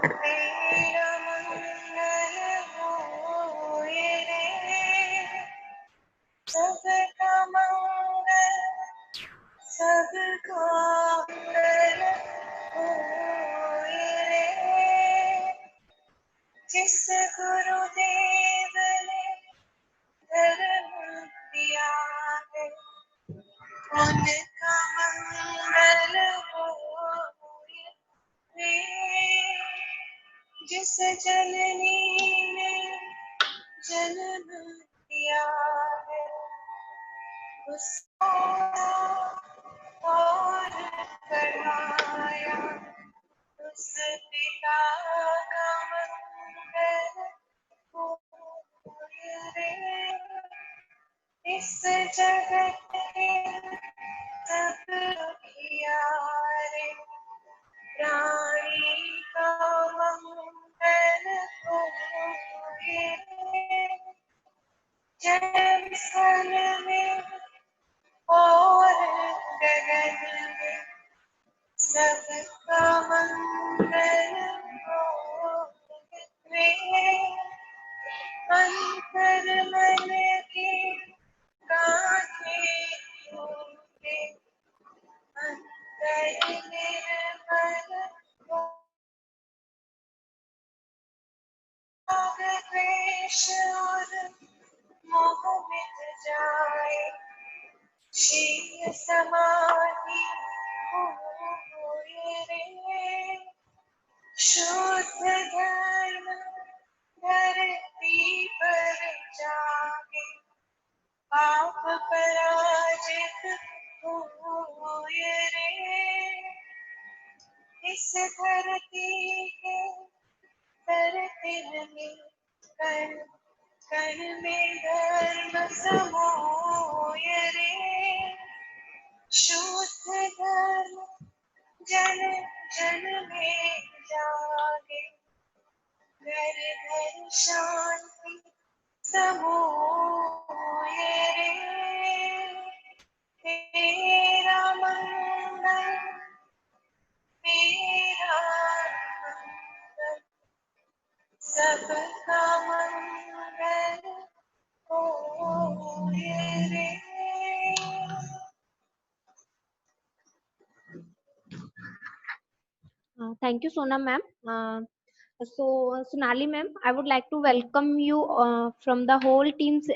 तेरा मंगल होए रे, सबका मंगल, सबका मंगल होए रे। जिस गुरुदेव ने धर्म दिया है, उनका मंगल होए रे। जिस जननी ने जन्म दिया है, उसको और बढ़ाया, उस पिता का मंगल होए रे। इस जगत के सब दुखिया रे, प्राणी का मंगल होए रे। जन्म स्थल में और गगन में सबका मंगल होए रे। अंतर मन की गाथें टूटे, अंतर निर्मल हो, द्वेष और मोह मिट जाए, शील समाधि होए रे। शुद्ध धर्म धरती पर जागे, पाप पराजित होए रे। इस धरती के धरती में कण कण में धर्म समोए रे। शुद्ध धर्म जन जन में जागे, घर घर शांति समोए रे। तेरा मंगल, तेरा मंगल, सबका मंगल होए रे। Thank you, Sonam ma'am. So, Sonali ma'am, I would like to welcome you from the whole team's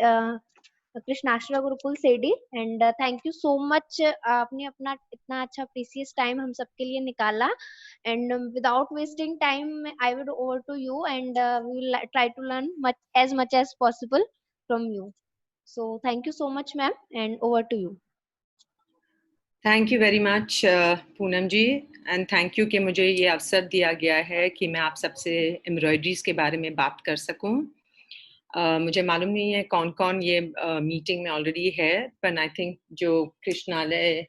Krishnashray Gurukul सेडी and thank you so much आपने अपना इतना अच्छा प्रीसियस टाइम हम सबके लिए निकाला and without wasting time I would over to you and we will try to learn much as possible from you. So thank you so much ma'am and over to you. Thank you very much Poonam ji and thank you कि मुझे ये अवसर दिया गया है कि मैं आप सबसे एम्ब्रॉयडरीज के बारे में बात कर सकूं. मुझे मालूम नहीं है कौन कौन ये मीटिंग में ऑलरेडी है, पर आई थिंक जो कृष्णालय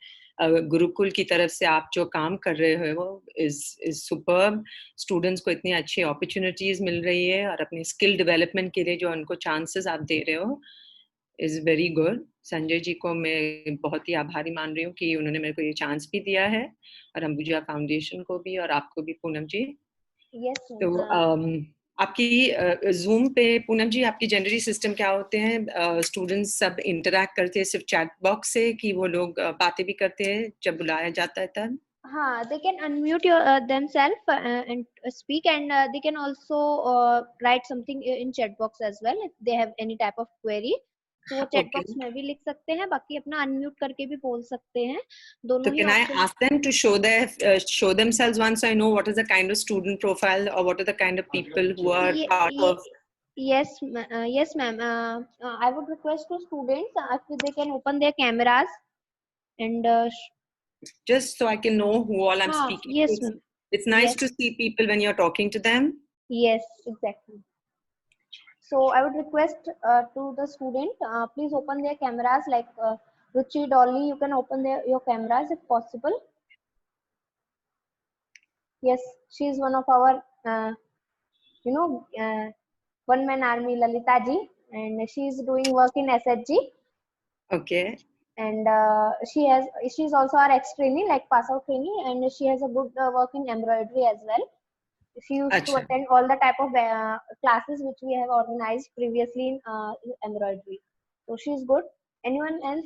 गुरुकुल की तरफ से आप जो काम कर रहे हो इज सुपर्ब. स्टूडेंट्स को इतनी अच्छी अपॉर्चुनिटीज मिल रही है और अपने स्किल डेवलपमेंट के लिए जो उनको चांसेस आप दे रहे हो is very good. Sanjay ji को मैं बहुत ही आभारी मान रही हूँ कि उन्होंने मेरे को ये चांस भी दिया है, और अंबुजा फाउंडेशन को भी और आपको भी पूनम जी. Yes, तो आपकी जूम पे पूनम जी आपकी जनरली सिस्टम क्या होते हैं? स्टूडेंट्स सब इंटरैक्ट करते हैं सिर्फ चैट बॉक्स से कि वो लोग बातें भी करते हैं जब बुलाया जाता है तब? हाँ, they can unmute themselves and speak, and they can also write something in chat box as well if they have any type of query. तो वो chat box में भी लिख सकते हैं, बाकी अपना unmute करके भी बोल सकते हैं. दोनों ही can I ask them to show themselves once so I know what is the kind of student profile or what are the kind of people who are part of? Yes, yes, ma'am. I would request to students if they can open their cameras and just so I can know who all I'm speaking. Yes, it's nice to see people when you're talking to them. Yes, exactly. So I would request to the student, please open their cameras. Like Ruchi, Dolly, you can open your cameras if possible. Yes, she is one of our, one-man army, Lalita ji, and she is doing work in SHG. Okay. And she is also our ex-trainee, like pass-out trainee, and she has a good work in embroidery as well. She used to अच्छा, attend all the type of classes which we have organized previously in embroidery. So she is good. Anyone else?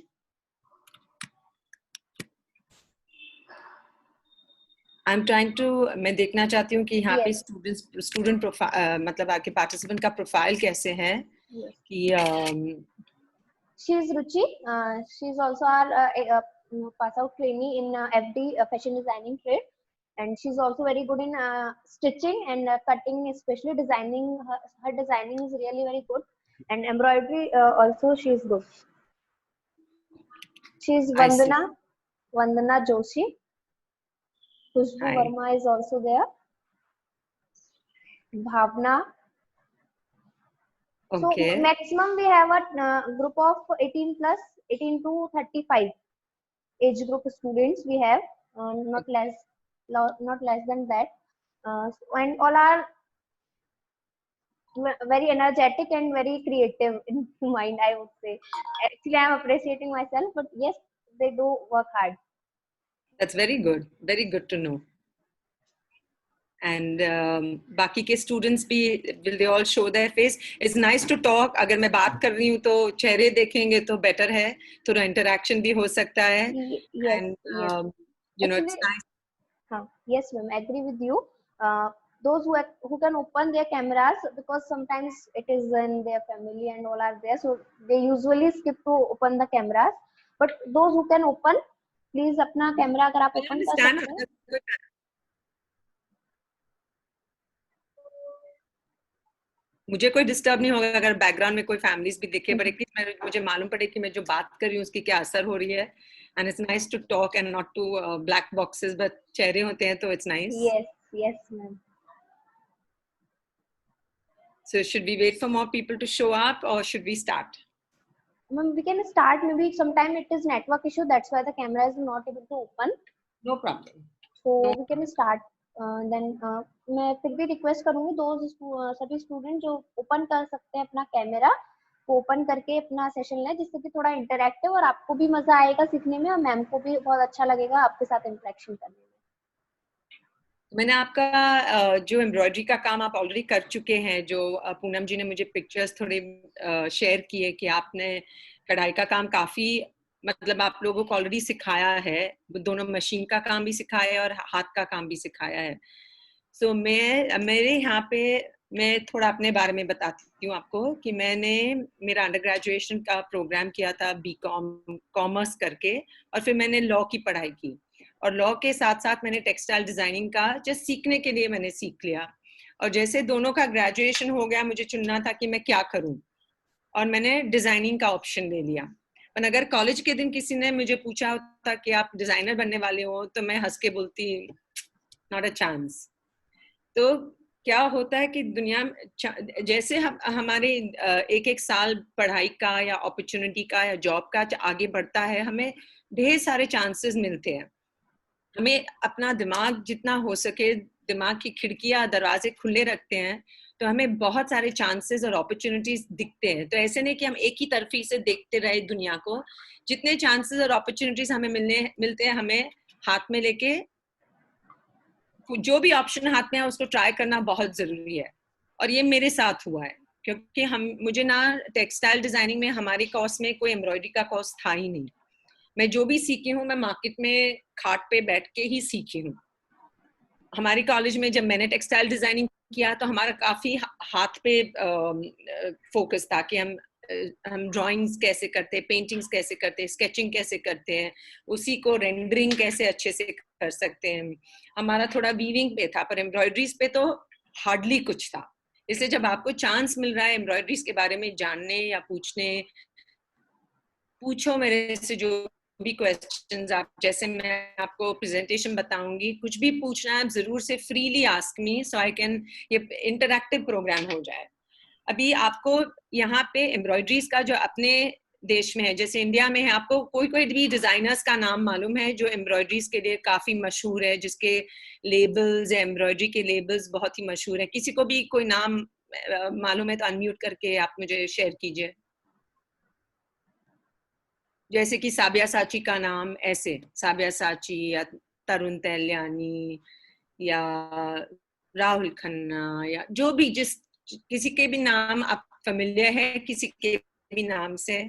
I am trying to, मैं देखना चाहती हूँ कि यहाँ पे Yes. Student profile, मतलब आपके पार्टिसिपेंट का प्रोफाइल कैसे है Yes. कि She is Ruchi. She is also our pass out trainee in FD fashion designing trade, and she's also very good in stitching and cutting, especially designing. Her designing is really very good, and embroidery also she is good. She is I see, Vandana Joshi. Khushbu hi, Verma is also there. Bhavna. So okay, maximum we have a group of 18 plus, 18 to 35 age group students we have, not less than that. And all are very energetic and very creative in mind, I would say. Actually, I am appreciating myself, but yes, they do work hard. That's very good to know. And बाकी के students भी, will they all show their face? It's nice to talk. अगर मैं बात कर रही हूँ तो चेहरे देखेंगे तो बेटर है, थोड़ा इंटरेक्शन भी हो सकता है. Yes, and yes. You know Actually, it's nice. yes, ma'am, I agree with you. Those who can open their cameras, because sometimes it is in their family and all are there, so they usually skip to open the cameras. But those who can open, please अपना camera अगर आप I open कर understand. सकते हैं. मुझे कोई disturb नहीं होगा अगर बैकग्राउंड में कोई फैमिलीज भी दिखे, पर एटलीस्ट मुझे मालूम पड़े कि मैं जो बात कर रही हूँ उसकी क्या असर हो रही है. And it's nice to talk and not to black boxes, but चेहरे होते हैं तो it's nice. Yes, yes, ma'am. So should we wait for more people to show up or should we start? Ma'am, we can start. Maybe sometime it is network issue. That's why the camera is not able to open. No problem. So No. we can start. Then मैं फिर भी request करूंगी सभी student जो open कर सकते हैं अपना कैमरा, वो ओपन करके अपना सेशन लें, जिससे कि थोड़ा इंटरैक्टिव और आपको भी मजा आएगा सीखने में और मैम को भी बहुत अच्छा लगेगा आपके साथ इंटरेक्शन करने में. मैंने आपका जो एम्ब्रॉयडरी का काम आप ऑलरेडी कर चुके हैं, जो पूनम जी ने मुझे पिक्चर्स थोड़े शेयर किए कि आपने कढ़ाई का काम काफी, मतलब आप लोगों को ऑलरेडी सिखाया है, दोनों मशीन का काम भी सिखाया है और हाथ का काम भी सिखाया है. सो मेरे यहाँ पे मैं थोड़ा अपने बारे में बताती हूँ आपको कि मैंने मेरा अंडर ग्रेजुएशन का प्रोग्राम किया था बीकॉम कॉमर्स करके, और फिर मैंने लॉ की पढ़ाई की, और लॉ के साथ साथ मैंने टेक्सटाइल डिजाइनिंग का जस्ट सीखने के लिए मैंने सीख लिया. और जैसे दोनों का ग्रेजुएशन हो गया, मुझे चुनना था कि मैं क्या करूं, और मैंने डिजाइनिंग का ऑप्शन ले लिया. पर अगर कॉलेज के दिन किसी ने मुझे पूछा होता कि आप डिजाइनर बनने वाले हो, तो मैं हंस के बोलती नॉट अ चांस. तो क्या होता है कि दुनिया में जैसे हम हमारे एक एक साल पढ़ाई का या अपॉर्चुनिटी का या जॉब का आगे बढ़ता है, हमें ढेर सारे चांसेस मिलते हैं. हमें अपना दिमाग जितना हो सके, दिमाग की खिड़कियां दरवाजे खुले रखते हैं, तो हमें बहुत सारे चांसेस और अपॉर्चुनिटीज दिखते हैं. तो ऐसे नहीं कि हम एक ही तरफी से देखते रहे दुनिया को. जितने चांसेस और अपॉर्चुनिटीज हमें मिलते हैं, हमें हाथ में लेके जो भी ऑप्शन हाथ में है उसको ट्राई करना बहुत जरूरी है. और ये मेरे साथ हुआ है, क्योंकि मुझे ना टेक्सटाइल डिजाइनिंग में हमारे कोर्स में कोई एम्ब्रॉयडरी का कोर्स था ही नहीं. मैं जो भी सीखी हूँ मैं मार्केट में खाट पे बैठ के ही सीखी हूँ. हमारे कॉलेज में जब मैंने टेक्सटाइल डिजाइनिंग किया तो हमारा काफी हाथ पे फोकस था कि हम ड्राइंग्स कैसे करते हैं, पेंटिंग्स कैसे करते हैं, स्केचिंग कैसे करते हैं, उसी को रेंडरिंग कैसे अच्छे से कर सकते हैं. हमारा थोड़ा वीविंग पे था, पर एम्ब्रॉयडरीज पे तो हार्डली कुछ था. इसलिए जब आपको चांस मिल रहा है एम्ब्रॉयडरीज के बारे में जानने या पूछने, पूछो मेरे से जो भी क्वेश्चंस. आप जैसे मैं आपको प्रेजेंटेशन बताऊंगी, कुछ भी पूछना है आप जरूर से freely ask me, so I can, ये इंटरैक्टिव प्रोग्राम हो जाए. अभी आपको यहाँ पे एम्ब्रॉयडरीज का जो अपने देश में है, जैसे इंडिया में है, आपको कोई कोई भी डिजाइनर्स का नाम मालूम है जो एम्ब्रॉयडरीज के लिए काफी मशहूर है, जिसके लेबल्स, एम्ब्रॉयडरी के लेबल्स बहुत ही मशहूर है? किसी को भी कोई नाम मालूम है तो अनम्यूट करके आप मुझे शेयर कीजिए. जैसे कि साबिया साची का नाम, ऐसे साबिया साची या तरुण तैल्यानी या राहुल खन्ना या जो भी, जिस किसी के भी नाम आप फेमिलियर है किसी के भी नाम से?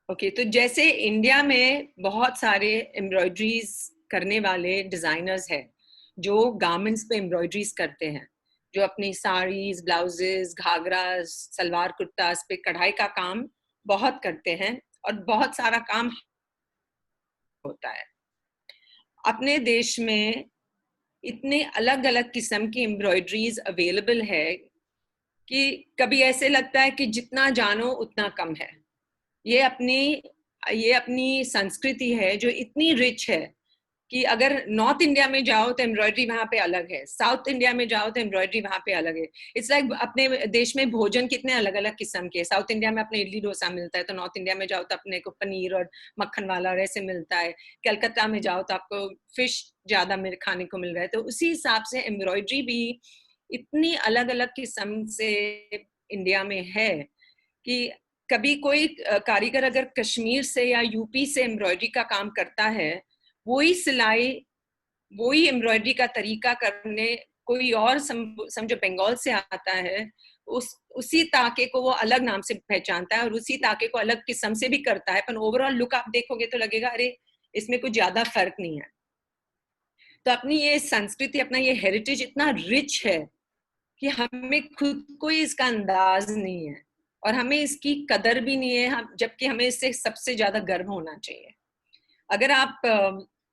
ओके, तो जैसे इंडिया में बहुत सारे एम्ब्रॉयडरीज करने वाले डिजाइनर्स हैं जो गारमेंट्स पे एम्ब्रॉयडरीज करते हैं, जो अपनी साड़ीज, ब्लाउजेस, घाघरा, सलवार कुर्तास पे कढ़ाई का काम बहुत करते हैं और बहुत सारा काम होता है। अपने देश में इतने अलग अलग किस्म की एम्ब्रॉयडरीज अवेलेबल है कि कभी ऐसे लगता है कि जितना जानो उतना कम है। ये अपनी संस्कृति है जो इतनी रिच है कि अगर नॉर्थ इंडिया में जाओ तो एम्ब्रॉयडरी वहां पे अलग है, साउथ इंडिया में जाओ तो एम्ब्रॉयडरी वहां पे अलग है। इट्स लाइक अपने देश में भोजन कितने अलग अलग किस्म के, साउथ इंडिया में अपने इडली डोसा मिलता है तो नॉर्थ इंडिया में जाओ तो अपने को पनीर और मक्खन वाला और ऐसे मिलता है। कलकत्ता में जाओ तो आपको फिश ज्यादा खाने को मिल रहा है। तो उसी हिसाब से एम्ब्रॉयडरी भी इतनी अलग अलग किस्म से इंडिया में है कि कभी कोई कारीगर अगर कश्मीर से या यूपी से एम्ब्रॉयडरी का काम करता है, वही सिलाई, वही एम्ब्रॉयडरी का तरीका करने कोई और समझो बंगाल से आता है, उसी ताके को वो अलग नाम से पहचानता है और उसी ताके को अलग किस्म से भी करता है, पर ओवरऑल लुक आप देखोगे तो लगेगा अरे इसमें कुछ ज्यादा फर्क नहीं है। तो अपनी ये संस्कृति, अपना ये हेरिटेज इतना रिच है कि हमें खुद को ही इसका अंदाज नहीं है और हमें इसकी कदर भी नहीं है, जबकि हमें इससे सबसे ज्यादा गर्व होना चाहिए। अगर आप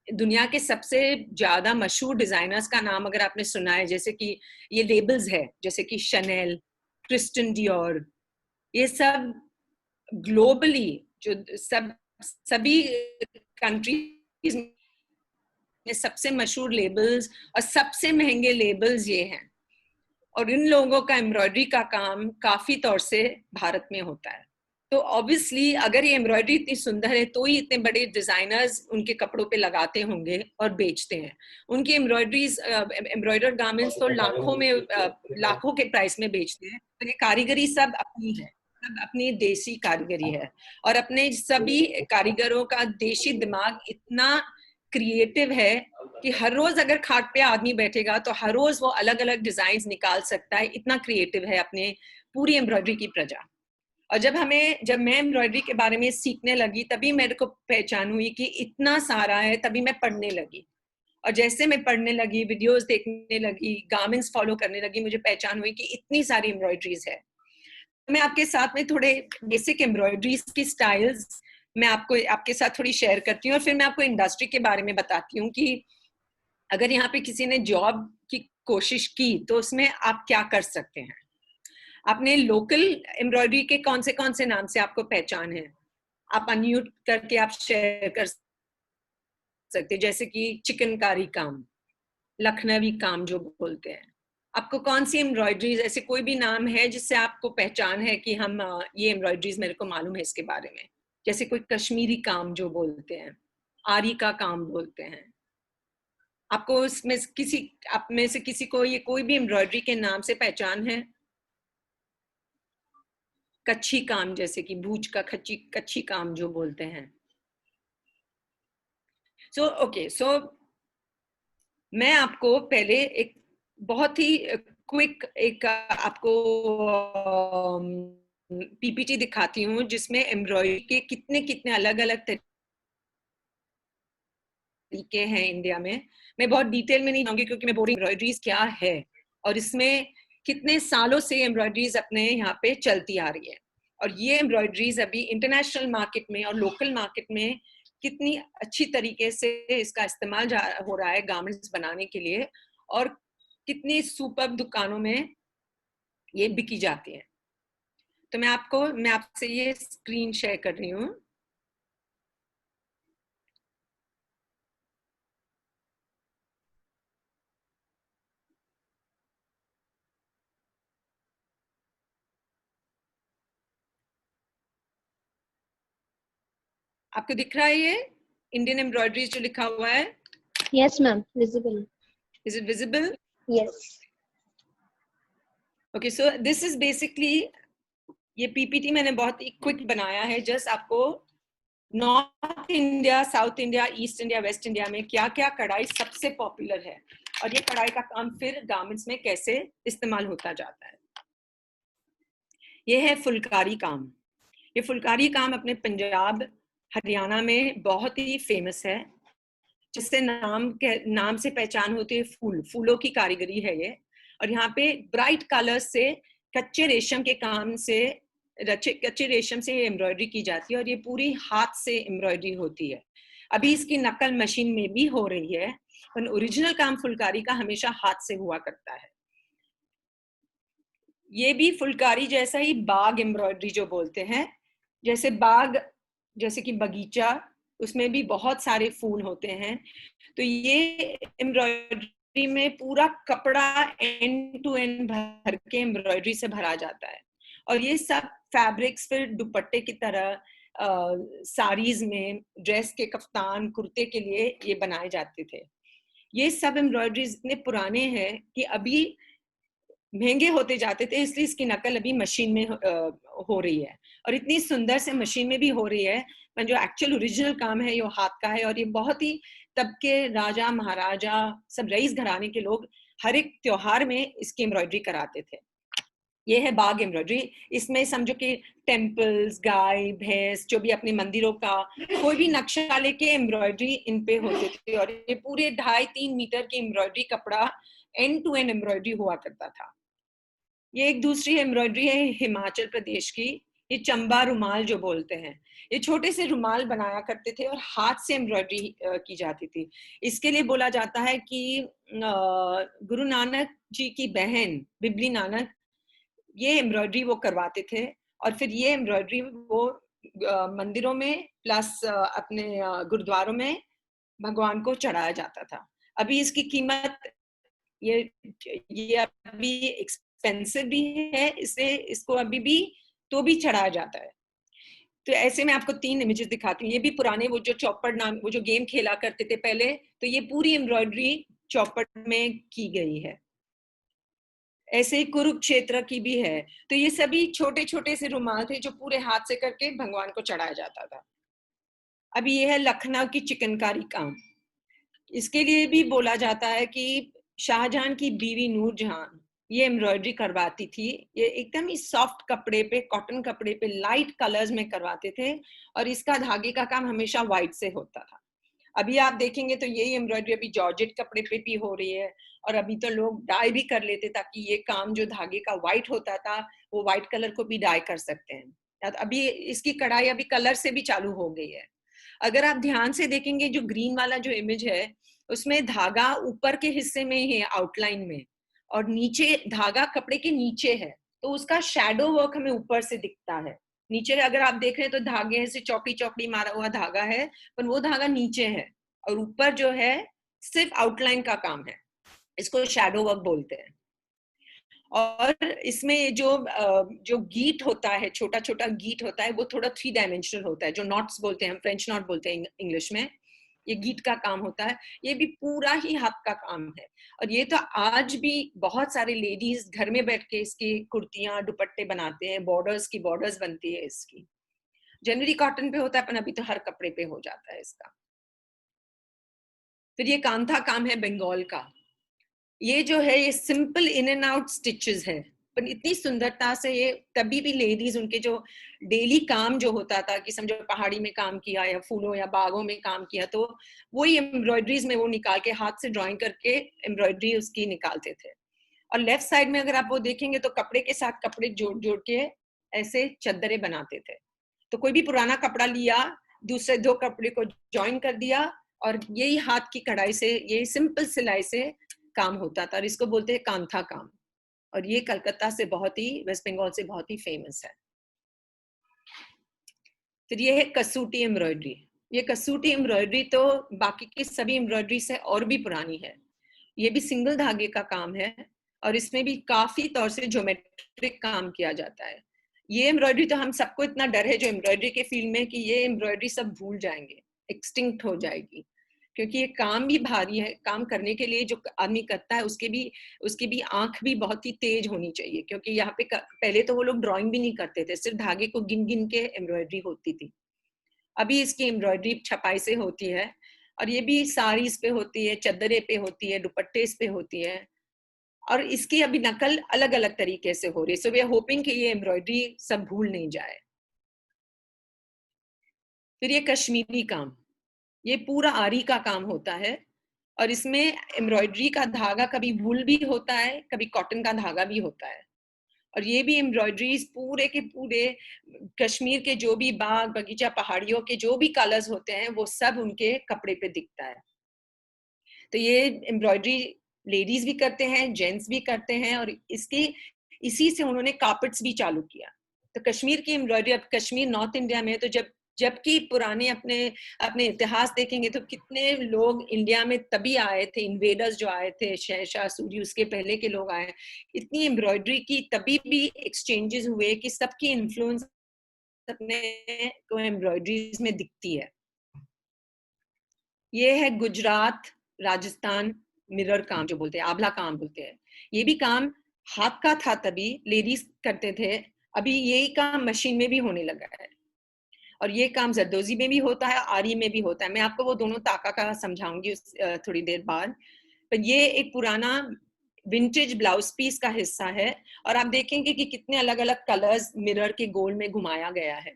दुनिया के सबसे ज्यादा मशहूर डिजाइनर्स का नाम अगर आपने सुना है, जैसे कि ये लेबल्स है जैसे कि शनेल, क्रिस्टियन डियोर, ये सब ग्लोबली जो सभी कंट्रीज में सबसे मशहूर लेबल्स और सबसे महंगे लेबल्स ये हैं। और इन लोगों का एम्ब्रॉयडरी का काम काफी तौर से भारत में होता है। तो ऑब्वियसली अगर ये एम्ब्रॉयडरी इतनी सुंदर है तो ही इतने बड़े डिजाइनर्स उनके कपड़ों पे लगाते होंगे और बेचते हैं। उनकी एम्ब्रॉयडरीज, एम्ब्रॉयडर्ड गारमेंट्स तो लाखों में, लाखों के प्राइस में बेचते हैं। तो ये कारीगरी सब अपनी है, सब अपनी देसी कारीगरी है और अपने सभी कारीगरों का देशी दिमाग इतना क्रिएटिव है कि हर रोज अगर खाट पे आदमी बैठेगा तो हर रोज वो अलग अलग डिजाइन निकाल सकता है। इतना क्रिएटिव है अपने पूरी एम्ब्रॉयडरी की प्रजा। और जब मैं एम्ब्रॉयडरी के बारे में सीखने लगी तभी मेरे को पहचान हुई कि इतना सारा है। तभी मैं पढ़ने लगी और जैसे मैं पढ़ने लगी, वीडियोस देखने लगी, गारमेंट्स फॉलो करने लगी, मुझे पहचान हुई कि इतनी सारी एम्ब्रॉयडरीज है। मैं आपके साथ में थोड़े बेसिक एम्ब्रॉयडरीज की स्टाइल्स मैं आपके साथ थोड़ी शेयर करती हूँ और फिर मैं आपको इंडस्ट्री के बारे में बताती हूँ कि अगर यहाँ पे किसी ने जॉब की कोशिश की तो उसमें आप क्या कर सकते हैं। आपने लोकल एम्ब्रॉयडरी के कौन से नाम से आपको पहचान है, आप अनम्यूट करके आप शेयर कर सकते हैं, जैसे कि चिकनकारी काम, लखनवी काम जो बोलते हैं। आपको कौन सी एम्ब्रॉयडरीज, ऐसे कोई भी नाम है जिससे आपको पहचान है कि हम ये एम्ब्रॉयडरीज मेरे को मालूम है इसके बारे में? जैसे कोई कश्मीरी काम जो बोलते हैं, आरी का काम बोलते हैं। आपको इसमें आप में से किसी को ये कोई भी एम्ब्रॉयडरी के नाम से पहचान है? कच्छी काम, जैसे कि भूज का कच्छी काम जो बोलते हैं। सो मैं आपको पहले एक बहुत ही क्विक एक आपको पीपीटी दिखाती हूँ जिसमें एम्ब्रॉयडरी के कितने अलग अलग तरीके हैं इंडिया में। मैं बहुत डिटेल में नहीं जाऊंगी क्योंकि मैं बोल रही एम्ब्रॉयडरीज क्या है और इसमें कितने सालों से एम्ब्रॉयडरीज अपने यहाँ पे चलती आ रही है और ये एम्ब्रॉयडरीज अभी इंटरनेशनल मार्केट में और लोकल मार्केट में कितनी अच्छी तरीके से इसका इस्तेमाल हो रहा है गारमेंट्स बनाने के लिए और कितनी सुपर दुकानों में ये बिकी जाती है। तो मैं आपसे ये स्क्रीन शेयर कर रही हूँ। आपको दिख रहा है ये इंडियन एम्ब्रॉयडरीज जो लिखा हुआ है? Yes, ma'am. Visible. Is it visible? Yes. Okay, so this is basically, ये पीपीटी मैंने बहुत ही क्विक बनाया है, जस्ट आपको north India, south India, east India, waste India में क्या क्या कढ़ाई सबसे पॉपुलर है और ये कढ़ाई का काम फिर गारमेंट्स में कैसे इस्तेमाल होता जाता है। ये है फुलकारी काम। ये फुलकारी काम अपने पंजाब हरियाणा में बहुत ही फेमस है, जिससे नाम से पहचान होती है। फूलों की कारीगरी है ये। और यहाँ पे ब्राइट कलर्स से कच्चे रेशम के काम से कच्चे रेशम से एम्ब्रॉयडरी की जाती है और ये पूरी हाथ से एम्ब्रॉयडरी होती है। अभी इसकी नकल मशीन में भी हो रही है, पर ओरिजिनल काम फुलकारी का हमेशा हाथ से हुआ करता है। ये भी फुलकारी जैसा ही बाग एम्ब्रॉयडरी जो बोलते हैं, जैसे बाग जैसे कि बगीचा, उसमें भी बहुत सारे फूल होते हैं। तो ये एम्ब्रॉयडरी में पूरा कपड़ा एंड टू एंड भर के एम्ब्रॉयडरी से भरा जाता है और ये सब फैब्रिक्स फिर दुपट्टे की तरह साड़ीज में, ड्रेस के कफ्तान कुर्ते के लिए ये बनाए जाते थे। ये सब एम्ब्रॉयडरीज इतने पुराने हैं कि अभी महंगे होते जाते थे, इसलिए इसकी नकल अभी मशीन में हो रही है और इतनी सुंदर से मशीन में भी हो रही है। पर जो एक्चुअल ओरिजिनल काम है ये हाथ का है और ये बहुत ही तब के राजा महाराजा सब रईस घराने के लोग हर एक त्योहार में इसकी एम्ब्रॉयडरी कराते थे। ये है बाग एम्ब्रॉयडरी। इसमें समझो कि टेम्पल्स, गाय भैंस, जो भी अपने मंदिरों का कोई भी नक्शा लेके एम्ब्रॉयडरी इन पे होते थे और ये पूरे 2.5-3 मीटर की एम्ब्रॉयडरी कपड़ा एंड टू एंड एम्ब्रॉयडरी हुआ करता था। ये एक दूसरी एम्ब्रॉयडरी है हिमाचल प्रदेश की, ये चंबा रुमाल जो बोलते हैं। ये छोटे से रुमाल बनाया करते थे और हाथ से एम्ब्रॉयडरी की जाती थी। इसके लिए बोला जाता है कि गुरु नानक जी की बहन बिबली नानक ये एम्ब्रॉयडरी वो करवाते थे और फिर ये एम्ब्रॉयडरी वो मंदिरों में प्लस अपने गुरुद्वारों में भगवान को चढ़ाया जाता था। अभी इसकी कीमत ये अभी एक्सपेंसिव भी है, इससे इसको अभी भी तो भी चढ़ाया जाता है। तो ऐसे में आपको 3 इमेजेस दिखाती हूँ। ये भी पुराने वो जो चौपड़ नाम वो जो गेम खेला करते थे पहले, तो ये पूरी एम्ब्रॉयडरी चौपड़ में की गई है। ऐसे ही कुरुक्षेत्र की भी है। तो ये सभी छोटे छोटे से रुमाल थे जो पूरे हाथ से करके भगवान को चढ़ाया जाता था। अभी ये है लखनऊ की चिकनकारी काम। इसके लिए भी बोला जाता है कि शाहजहां की बीवी नूरजहां ये एम्ब्रॉयडरी करवाती थी। ये एकदम ही सॉफ्ट कपड़े पे, कॉटन कपड़े पे लाइट कलर्स में करवाते थे और इसका धागे का काम हमेशा व्हाइट से होता था। अभी आप देखेंगे तो यही एम्ब्रॉयडरी अभी जॉर्जेट कपड़े पे भी हो रही है और अभी तो लोग डाई भी कर लेते ताकि ये काम जो धागे का व्हाइट होता था वो व्हाइट कलर को भी डाई कर सकते हैं। अभी इसकी कढ़ाई अभी कलर से भी चालू हो गई है। अगर आप ध्यान से देखेंगे जो ग्रीन वाला जो इमेज है उसमें धागा ऊपर के हिस्से में है आउटलाइन में और नीचे धागा कपड़े के नीचे है, तो उसका शैडो वर्क हमें ऊपर से दिखता है। नीचे अगर आप देख रहे हैं तो धागे से चौकड़ी चौकड़ी मारा हुआ धागा है, पर वो धागा नीचे है और ऊपर जो है सिर्फ आउटलाइन का काम है। इसको शैडो वर्क बोलते हैं। और इसमें जो गीट होता है, छोटा छोटा गीट होता है, वो थोड़ा 3 डायमेंशनल होता है, जो नॉट्स बोलते हैं, हम फ्रेंच नॉट बोलते हैं इंग्लिश में। ये गीट का काम होता है। ये भी पूरा ही हाथ का काम है और ये तो आज भी बहुत सारे लेडीज घर में बैठ के इसकी कुर्तियां दुपट्टे बनाते हैं। बॉर्डर्स बनती है इसकी। जनरली कॉटन पे होता है, पर अभी तो हर कपड़े पे हो जाता है इसका। फिर ये कांथा काम है बंगाल का। ये जो है ये simple in and out stitches है, पर इतनी सुंदरता से ये तभी भी लेडीज उनके जो डेली काम जो होता था कि समझो पहाड़ी में काम किया या फूलों या बागों में काम किया, तो वही एम्ब्रॉयडरीज में वो निकाल के हाथ से ड्राइंग करके एम्ब्रॉयडरी उसकी निकालते थे। और लेफ्ट साइड में अगर आप वो देखेंगे तो कपड़े के साथ कपड़े जोड़ जोड़ के ऐसे चद्दरें बनाते थे। तो कोई भी पुराना कपड़ा लिया, दूसरे 2 कपड़े को ज्वाइन कर दिया और यही हाथ की कढ़ाई से, यही सिंपल सिलाई से काम होता था और इसको बोलते हैं कांथा काम। और ये कलकत्ता से बहुत ही, वेस्ट बंगाल से बहुत ही फेमस है। फिर ये है कसूटी एम्ब्रॉयडरी। ये कसूटी एम्ब्रॉयडरी तो बाकी की सभी एम्ब्रॉयडरी से और भी पुरानी है। ये भी सिंगल धागे का काम है और इसमें भी काफी तौर से ज्योमेट्रिक काम किया जाता है। ये एम्ब्रॉयडरी तो हम सबको इतना डर है जो एम्ब्रॉयडरी के फील्ड में कि ये एम्ब्रॉयडरी सब भूल जाएंगे, एक्सटिंक्ट हो जाएगी, क्योंकि ये काम भी भारी है। काम करने के लिए जो आदमी करता है उसकी भी आंख भी बहुत ही तेज होनी चाहिए, क्योंकि यहाँ पे पहले तो वो लोग ड्राइंग भी नहीं करते थे, सिर्फ धागे को गिन गिन के एम्ब्रॉयडरी होती थी। अभी इसकी एम्ब्रॉयडरी छपाई से होती है और ये भी साड़ीज पे होती है, चद्दरे पे होती है, दुपट्टे पे होती है, और इसकी अभी नकल अलग अलग तरीके से हो रही है। सो वी आर होपिंग कि ये एम्ब्रॉयडरी सब भूल नहीं जाए। फिर ये कश्मीरी काम, ये पूरा आरी का काम होता है, और इसमें एम्ब्रॉयडरी का धागा कभी वूल भी होता है, कभी कॉटन का धागा भी होता है। और ये भी एम्ब्रॉयडरीज पूरे के पूरे कश्मीर के जो भी बाग बगीचा पहाड़ियों के जो भी कलर्स होते हैं वो सब उनके कपड़े पे दिखता है। तो ये एम्ब्रॉयडरी लेडीज भी करते हैं, जेंट्स भी करते हैं, और इसी से उन्होंने कार्पेट्स भी चालू किया। तो कश्मीर की एम्ब्रॉयडरी, अब कश्मीर नॉर्थ इंडिया में, तो जबकि पुराने अपने इतिहास देखेंगे तो कितने लोग इंडिया में तभी आए थे, इन्वेडर्स जो आए थे, शहशाह सूरी, उसके पहले के लोग आए, इतनी एम्ब्रॉयडरी की तभी भी एक्सचेंजेस हुए कि सबकी इन्फ्लुएंस अपने को एम्ब्रॉयडरीज में दिखती है। ये है गुजरात, राजस्थान मिरर काम जो बोलते हैं, आभला काम बोलते हैं। ये भी काम हाथ का था, तभी लेडीज करते थे, अभी यही काम मशीन में भी होने लगा है। और ये काम जरदोजी में भी होता है, आरी में भी होता है। मैं आपको वो दोनों ताका का समझाऊंगी थोड़ी देर बाद। पर ये एक पुराना विंटेज ब्लाउज पीस का हिस्सा है, और आप देखेंगे कि कितने अलग अलग कलर्स मिरर के गोल में घुमाया गया है।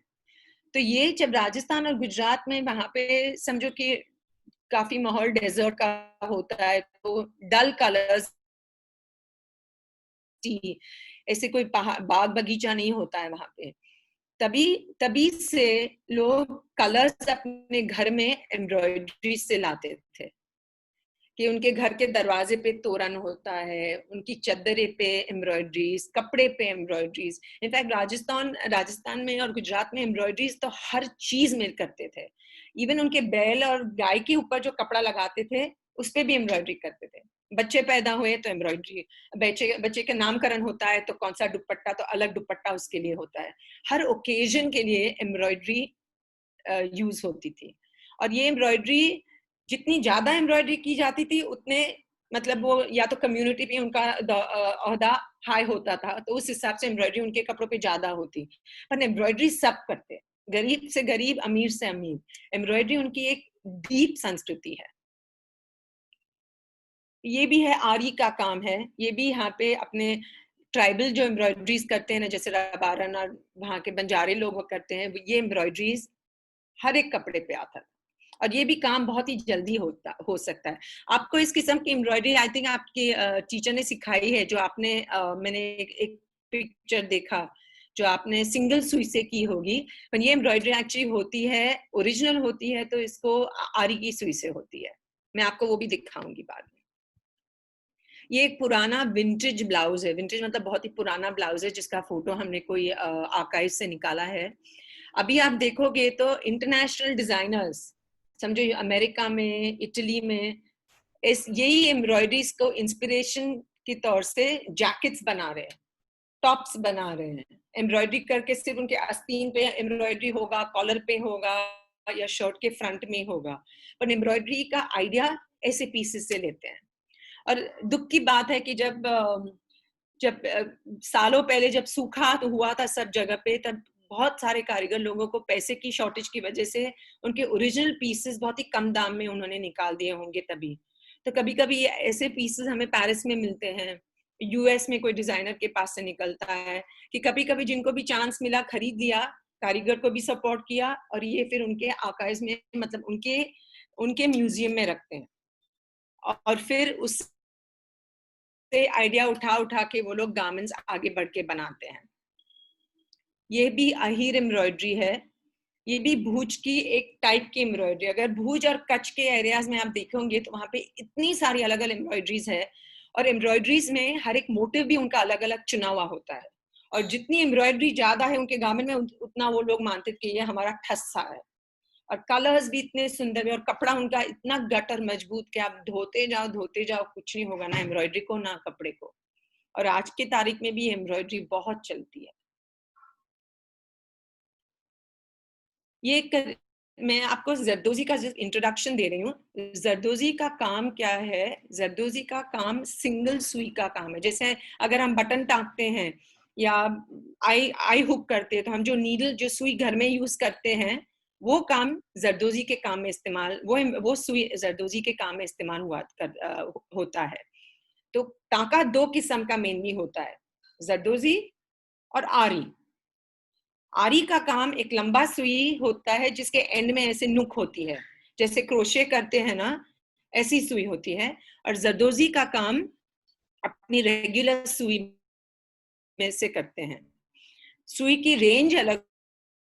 तो ये जब राजस्थान और गुजरात में, वहां पे समझो कि काफी माहौल डेजर्ट का होता है, तो डल कलर्स, ऐसे कोई बाग बगीचा नहीं होता है वहां पे, तभी से लोग कलर्स अपने घर में एम्ब्रॉयडरी से लाते थे, कि उनके घर के दरवाजे पे तोरण होता है, उनकी चद्दरे पे एम्ब्रॉयडरीज, कपड़े पे एम्ब्रॉयडरीज। इनफैक्ट राजस्थान में और गुजरात में एम्ब्रॉयडरीज तो हर चीज में करते थे। इवन उनके बैल और गाय के ऊपर जो कपड़ा लगाते थे उस पे भी एम्ब्रॉयडरी करते थे। बच्चे पैदा हुए तो एम्ब्रॉयडरी, बच्चे का नामकरण होता है तो कौन सा दुपट्टा, तो अलग दुपट्टा उसके लिए होता है। हर ओकेजन के लिए एम्ब्रॉयडरी यूज होती थी। और ये एम्ब्रॉयडरी, जितनी ज्यादा एम्ब्रॉयडरी की जाती थी उतने, मतलब वो या तो कम्युनिटी पे उनका ओहदा हाई होता था, तो उस हिसाब से एम्ब्रॉयडरी उनके कपड़ों पे ज्यादा होती। पर एम्ब्रॉयडरी सब करते, गरीब से गरीब, अमीर से अमीर, एम्ब्रॉयडरी उनकी एक डीप संस्कृति है। ये भी है आरी का काम है, ये भी यहाँ पे अपने ट्राइबल जो एम्ब्रॉयडरीज करते हैं ना, जैसे रबारन और वहाँ के बंजारे लोग करते हैं, ये एम्ब्रॉयडरीज हर एक कपड़े पे आता है। और ये भी काम बहुत ही जल्दी हो सकता है। आपको इस किस्म की एम्ब्रॉयडरी आई थिंक आपके टीचर ने सिखाई है, जो आपने मैंने एक पिक्चर देखा जो आपने सिंगल सुई से की होगी, पर ये एम्ब्रॉयडरी एक्चुअली होती है, ओरिजिनल होती है, तो इसको आरी की सुई से होती है। मैं आपको वो भी दिखाऊंगी बाद में। ये एक पुराना विंटेज ब्लाउज है, विंटेज मतलब बहुत ही पुराना ब्लाउज है, जिसका फोटो हमने कोई आर्काइव से निकाला है। अभी आप देखोगे तो इंटरनेशनल डिजाइनर्स, समझो अमेरिका में, इटली में, यही एम्ब्रॉयडरीज को इंस्पिरेशन के तौर से जैकेट्स बना रहे हैं, टॉप्स बना रहे हैं। एम्ब्रॉयडरी करके सिर्फ उनके आस्तीन पे एम्ब्रॉयडरी होगा, कॉलर पे होगा, या शर्ट के फ्रंट में होगा, पर एम्ब्रॉयडरी का आइडिया ऐसे पीसेस से लेते हैं। और दुख की बात है कि जब सालों पहले जब सूखा हुआ था सब जगह पे, तब बहुत सारे कारीगर लोगों को पैसे की शॉर्टेज की वजह से उनके ओरिजिनल पीसेस बहुत ही कम दाम में उन्होंने निकाल दिए होंगे तभी। तो कभी कभी ऐसे पीसेस हमें पेरिस में मिलते हैं, यूएस में कोई डिजाइनर के पास से निकलता है, कि कभी कभी जिनको भी चांस मिला खरीद लिया, कारीगर को भी सपोर्ट किया, और ये फिर उनके आर्काइव्स में, मतलब उनके म्यूजियम में रखते हैं, और फिर उस आइडिया उठा के वो लोग गारमेंट्स आगे बढ़ के बनाते हैं। ये भी अहीर एम्ब्रॉयडरी है, ये भी भूज की एक टाइप की एम्ब्रॉयडरी। अगर भूज और कच्छ के एरियाज में आप देखोगे तो वहां पे इतनी सारी अलग अलग एम्ब्रॉयडरीज है, और एम्ब्रॉयडरीज में हर एक मोटिव भी उनका अलग अलग चुना हुआ होता है। और जितनी एम्ब्रॉयडरी ज्यादा है उनके गारमेंट में, उतना वो लोग मानते कि ये हमारा ठस्सा है। और कलर्स भी इतने सुंदर है, और कपड़ा उनका इतना गट और मजबूत कि आप धोते जाओ कुछ नहीं होगा, ना एम्ब्रॉयडरी को ना कपड़े को। और आज की तारीख में भी एम्ब्रॉयडरी बहुत चलती है। मैं आपको जरदोजी का इंट्रोडक्शन दे रही हूँ। जरदोजी का काम क्या है? जरदोजी का काम सिंगल सुई का काम है। जैसे अगर हम बटन टाँगते हैं या आई हुक करते हैं, तो हम जो नीडल, जो सुई घर में यूज करते हैं, वो काम जरदोजी के काम में इस्तेमाल, वो सुई जरदोजी के काम में इस्तेमाल होता है। तो टांका दो किस्म का मेनली होता है, जरदोजी और आरी। आरी का काम एक लंबा सुई होता है जिसके एंड में ऐसे नुक होती है, जैसे क्रोशे करते हैं ना, ऐसी सुई होती है। और जरदोजी का काम अपनी रेगुलर सुई में से करते हैं। सुई की रेंज अलग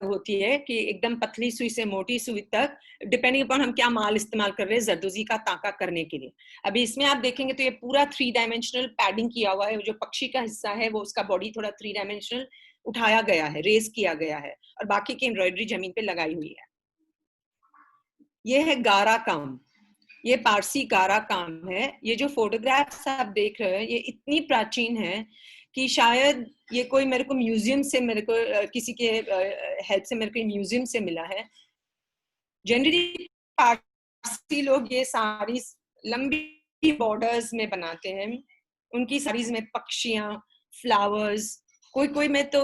होती है कि एकदम पतली सुई से मोटी सुई तक, डिपेंडिंग अपॉन हम क्या माल इस्तेमाल कर रहे हैं जरदोजी का ताका करने के लिए। अभी इसमें आप देखेंगे तो ये पूरा 3 डायमेंशनल पैडिंग किया हुआ है। जो पक्षी का हिस्सा है वो उसका बॉडी थोड़ा 3 डायमेंशनल उठाया गया है, रेस किया गया है, और बाकी की एम्ब्रॉयडरी जमीन पे लगाई हुई है। ये है गारा काम, ये पारसी गारा काम है। ये जो फोटोग्राफ्स आप देख रहे हैं ये इतनी प्राचीन है कि शायद ये कोई मेरे को म्यूजियम से, मेरे को किसी के हेल्प से मेरे को म्यूजियम से मिला है। जनरली पारसी लोग ये साड़ी लंबी बॉर्डर्स में बनाते हैं। उनकी साड़ीज में पक्षियां, फ्लावर्स, कोई कोई में तो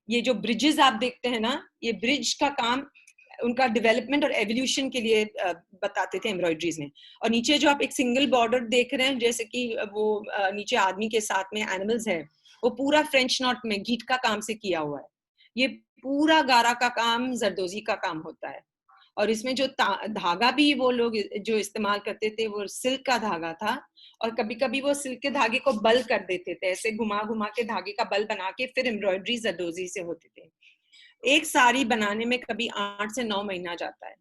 ये जो ब्रिजेस आप देखते हैं ना, ये ब्रिज का काम उनका डेवलपमेंट और एवोल्यूशन के लिए बताते थे एम्ब्रॉयडरीज में। और नीचे जो आप एक सिंगल बॉर्डर देख रहे हैं, जैसे कि वो नीचे आदमी के साथ में एनिमल्स है, वो पूरा फ्रेंच नॉट में गीट का काम से किया हुआ है। ये पूरा गारा का काम जरदोजी का काम होता है। और इसमें जो धागा भी वो लोग जो इस्तेमाल करते थे वो सिल्क का धागा था, और कभी कभी वो सिल्क के धागे को बल कर देते थे, ऐसे घुमा घुमा के धागे का बल बना के फिर एम्ब्रॉयडरी जरदोजी से होते थे। एक साड़ी बनाने में कभी 8 से 9 महीना जाता है।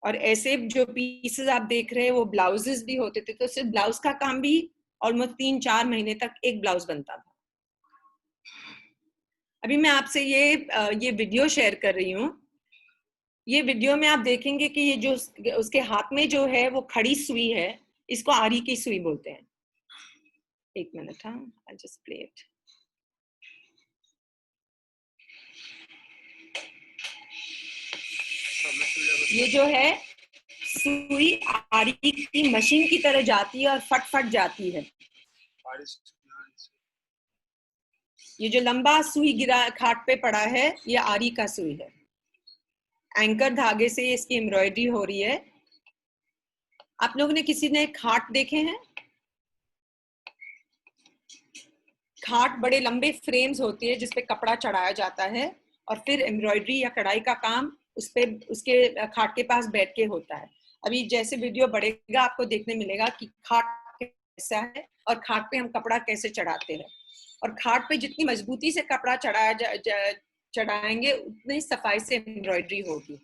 और ऐसे जो पीसेस आप देख रहे हैं वो ब्लाउजेस भी होते थे, तो सिर्फ ब्लाउज का काम भी ऑलमोस्ट 3-4 महीने तक एक ब्लाउज बनता था। अभी मैं आपसे ये वीडियो शेयर कर रही हूँ। ये वीडियो में आप देखेंगे कि ये जो उसके हाथ में जो है वो खड़ी सुई है, इसको आरी की सुई बोलते हैं। एक मिनट, हाँ, आई जस्ट प्ले इट। ये जो है सुई आरी की मशीन की तरह जाती है और फट फट जाती है। ये जो लंबा सुई गिरा खाट पे पड़ा है ये आरी का सुई है। एंकर धागे से इसकी एम्ब्रॉयडरी हो रही है। आप लोगों ने किसी ने खाट देखे हैं? खाट बड़े लंबे फ्रेम्स होती है जिसपे कपड़ा चढ़ाया जाता है और फिर एम्ब्रॉयडरी या कढ़ाई का काम उस पे उसके खाट के पास बैठ के होता है। अभी जैसे वीडियो बढ़ेगा आपको देखने मिलेगा कि खाट कैसा है और खाट पे हम कपड़ा कैसे चढ़ाते हैं। और खाट पे जितनी मजबूती से कपड़ा चढ़ाएंगे उतनी सफाई से एम्ब्रॉयडरी होगी।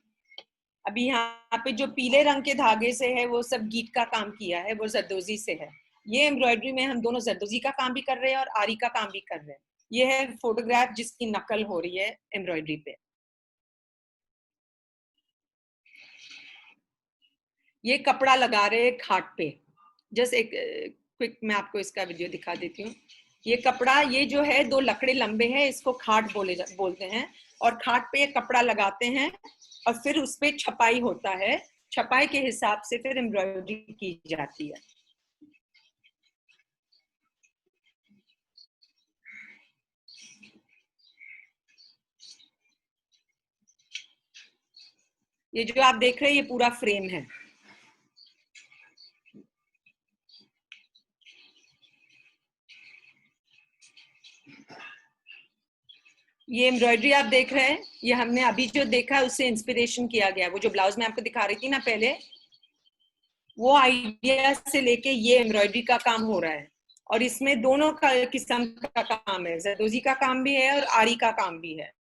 अभी यहाँ पे जो पीले रंग के धागे से है वो सब गीट का काम किया है, वो जरदोजी से है। ये एम्ब्रॉयडरी में हम दोनों जरदोजी का काम भी कर रहे हैं और आरी का काम भी कर रहे हैं। ये है फोटोग्राफ जिसकी नकल हो रही है एम्ब्रॉयडरी पे। ये कपड़ा लगा रहे हैं खाट पे। जस्ट एक क्विक मैं आपको इसका वीडियो दिखा देती हूँ। ये कपड़ा, ये जो है 2 लकड़े लंबे हैं, इसको खाट बोलते हैं। और खाट पे ये कपड़ा लगाते हैं और फिर उस पे छपाई होता है। छपाई के हिसाब से फिर एम्ब्रॉयडरी की जाती है। ये जो आप देख रहे हैं ये पूरा फ्रेम है। ये एम्ब्रॉयडरी आप देख रहे हैं, ये हमने अभी जो देखा है उससे इंस्पिरेशन किया गया। वो जो ब्लाउज में आपको दिखा रही थी ना पहले, वो आइडिया से लेके ये एम्ब्रॉयडरी का काम हो रहा है। और इसमें दोनों का किस्म का काम है, जरदोजी का काम भी है और आरी का काम भी है।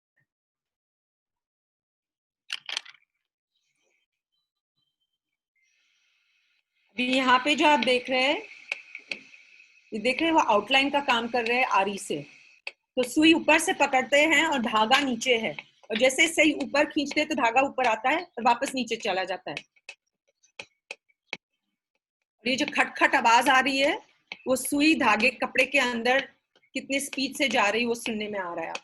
अभी यहाँ पे जो आप देख रहे हैं, ये देख रहे हैं वो आउटलाइन का काम कर रहे हैं आरी से। तो सुई ऊपर से पकड़ते हैं और धागा नीचे है, और जैसे सही ऊपर खींचते हैं तो धागा ऊपर आता है और वापस नीचे चला जाता है। और ये जो खटखट आवाज आ रही है वो सुई धागे कपड़े के अंदर कितनी स्पीड से जा रही है वो सुनने में आ रहा है आपको।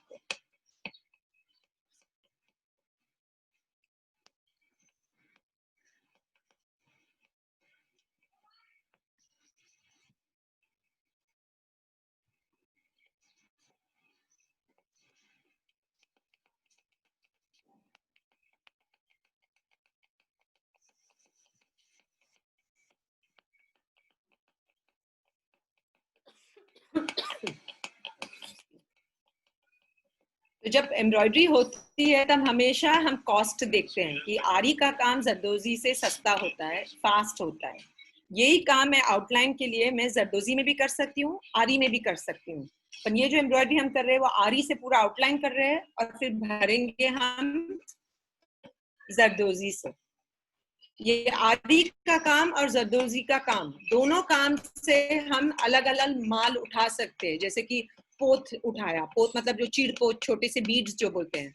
तो जब एम्ब्रॉयडरी होती है तब हमेशा हम कॉस्ट देखते हैं कि आरी का काम जरदोजी से सस्ता होता है, फास्ट होता है। यही काम मैं आउटलाइन के लिए मैं जरदोजी में भी कर सकती हूँ, आरी में भी कर सकती हूँ। पर ये जो एम्ब्रॉयडरी हम कर रहे हैं वो आरी से पूरा आउटलाइन कर रहे हैं और फिर भरेंगे हम जरदोजी से। ये आरी का काम और जरदोजी का काम, दोनों काम से हम अलग अलग माल उठा सकते हैं। जैसे कि पोत उठाया, पोत मतलब जो चीड़ पोत, छोटे से बीड्स जो बोलते हैं,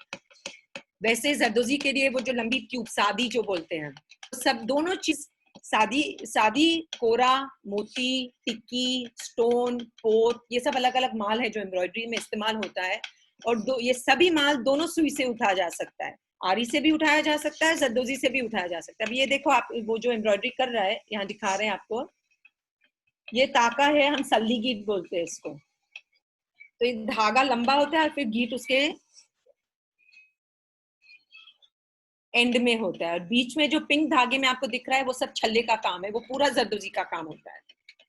वैसे जरदोजी के लिए वो जो लंबी ट्यूब सादी जो बोलते हैं, सब दोनों चीज, सादी कोरा, मोती, टिक्की, स्टोन, पोत, ये सब अलग अलग माल है जो एम्ब्रॉयडरी में इस्तेमाल होता है। और ये सभी माल दोनों सुई से उठाया जा सकता है, आरी से भी उठाया जा सकता है, जरदोजी से भी उठाया जा सकता है। अब ये देखो आप, वो जो एम्ब्रॉयडरी कर रहा है, यहाँ दिखा रहे हैं आपको, ये ताका है, हम सल्ली गीट बोलते हैं इसको। तो ये धागा लंबा होता है और फिर गीट उसके एंड में होता है, और बीच में जो पिंक धागे में आपको दिख रहा है वो सब छल्ले का काम है, वो पूरा जरदोजी का काम होता है।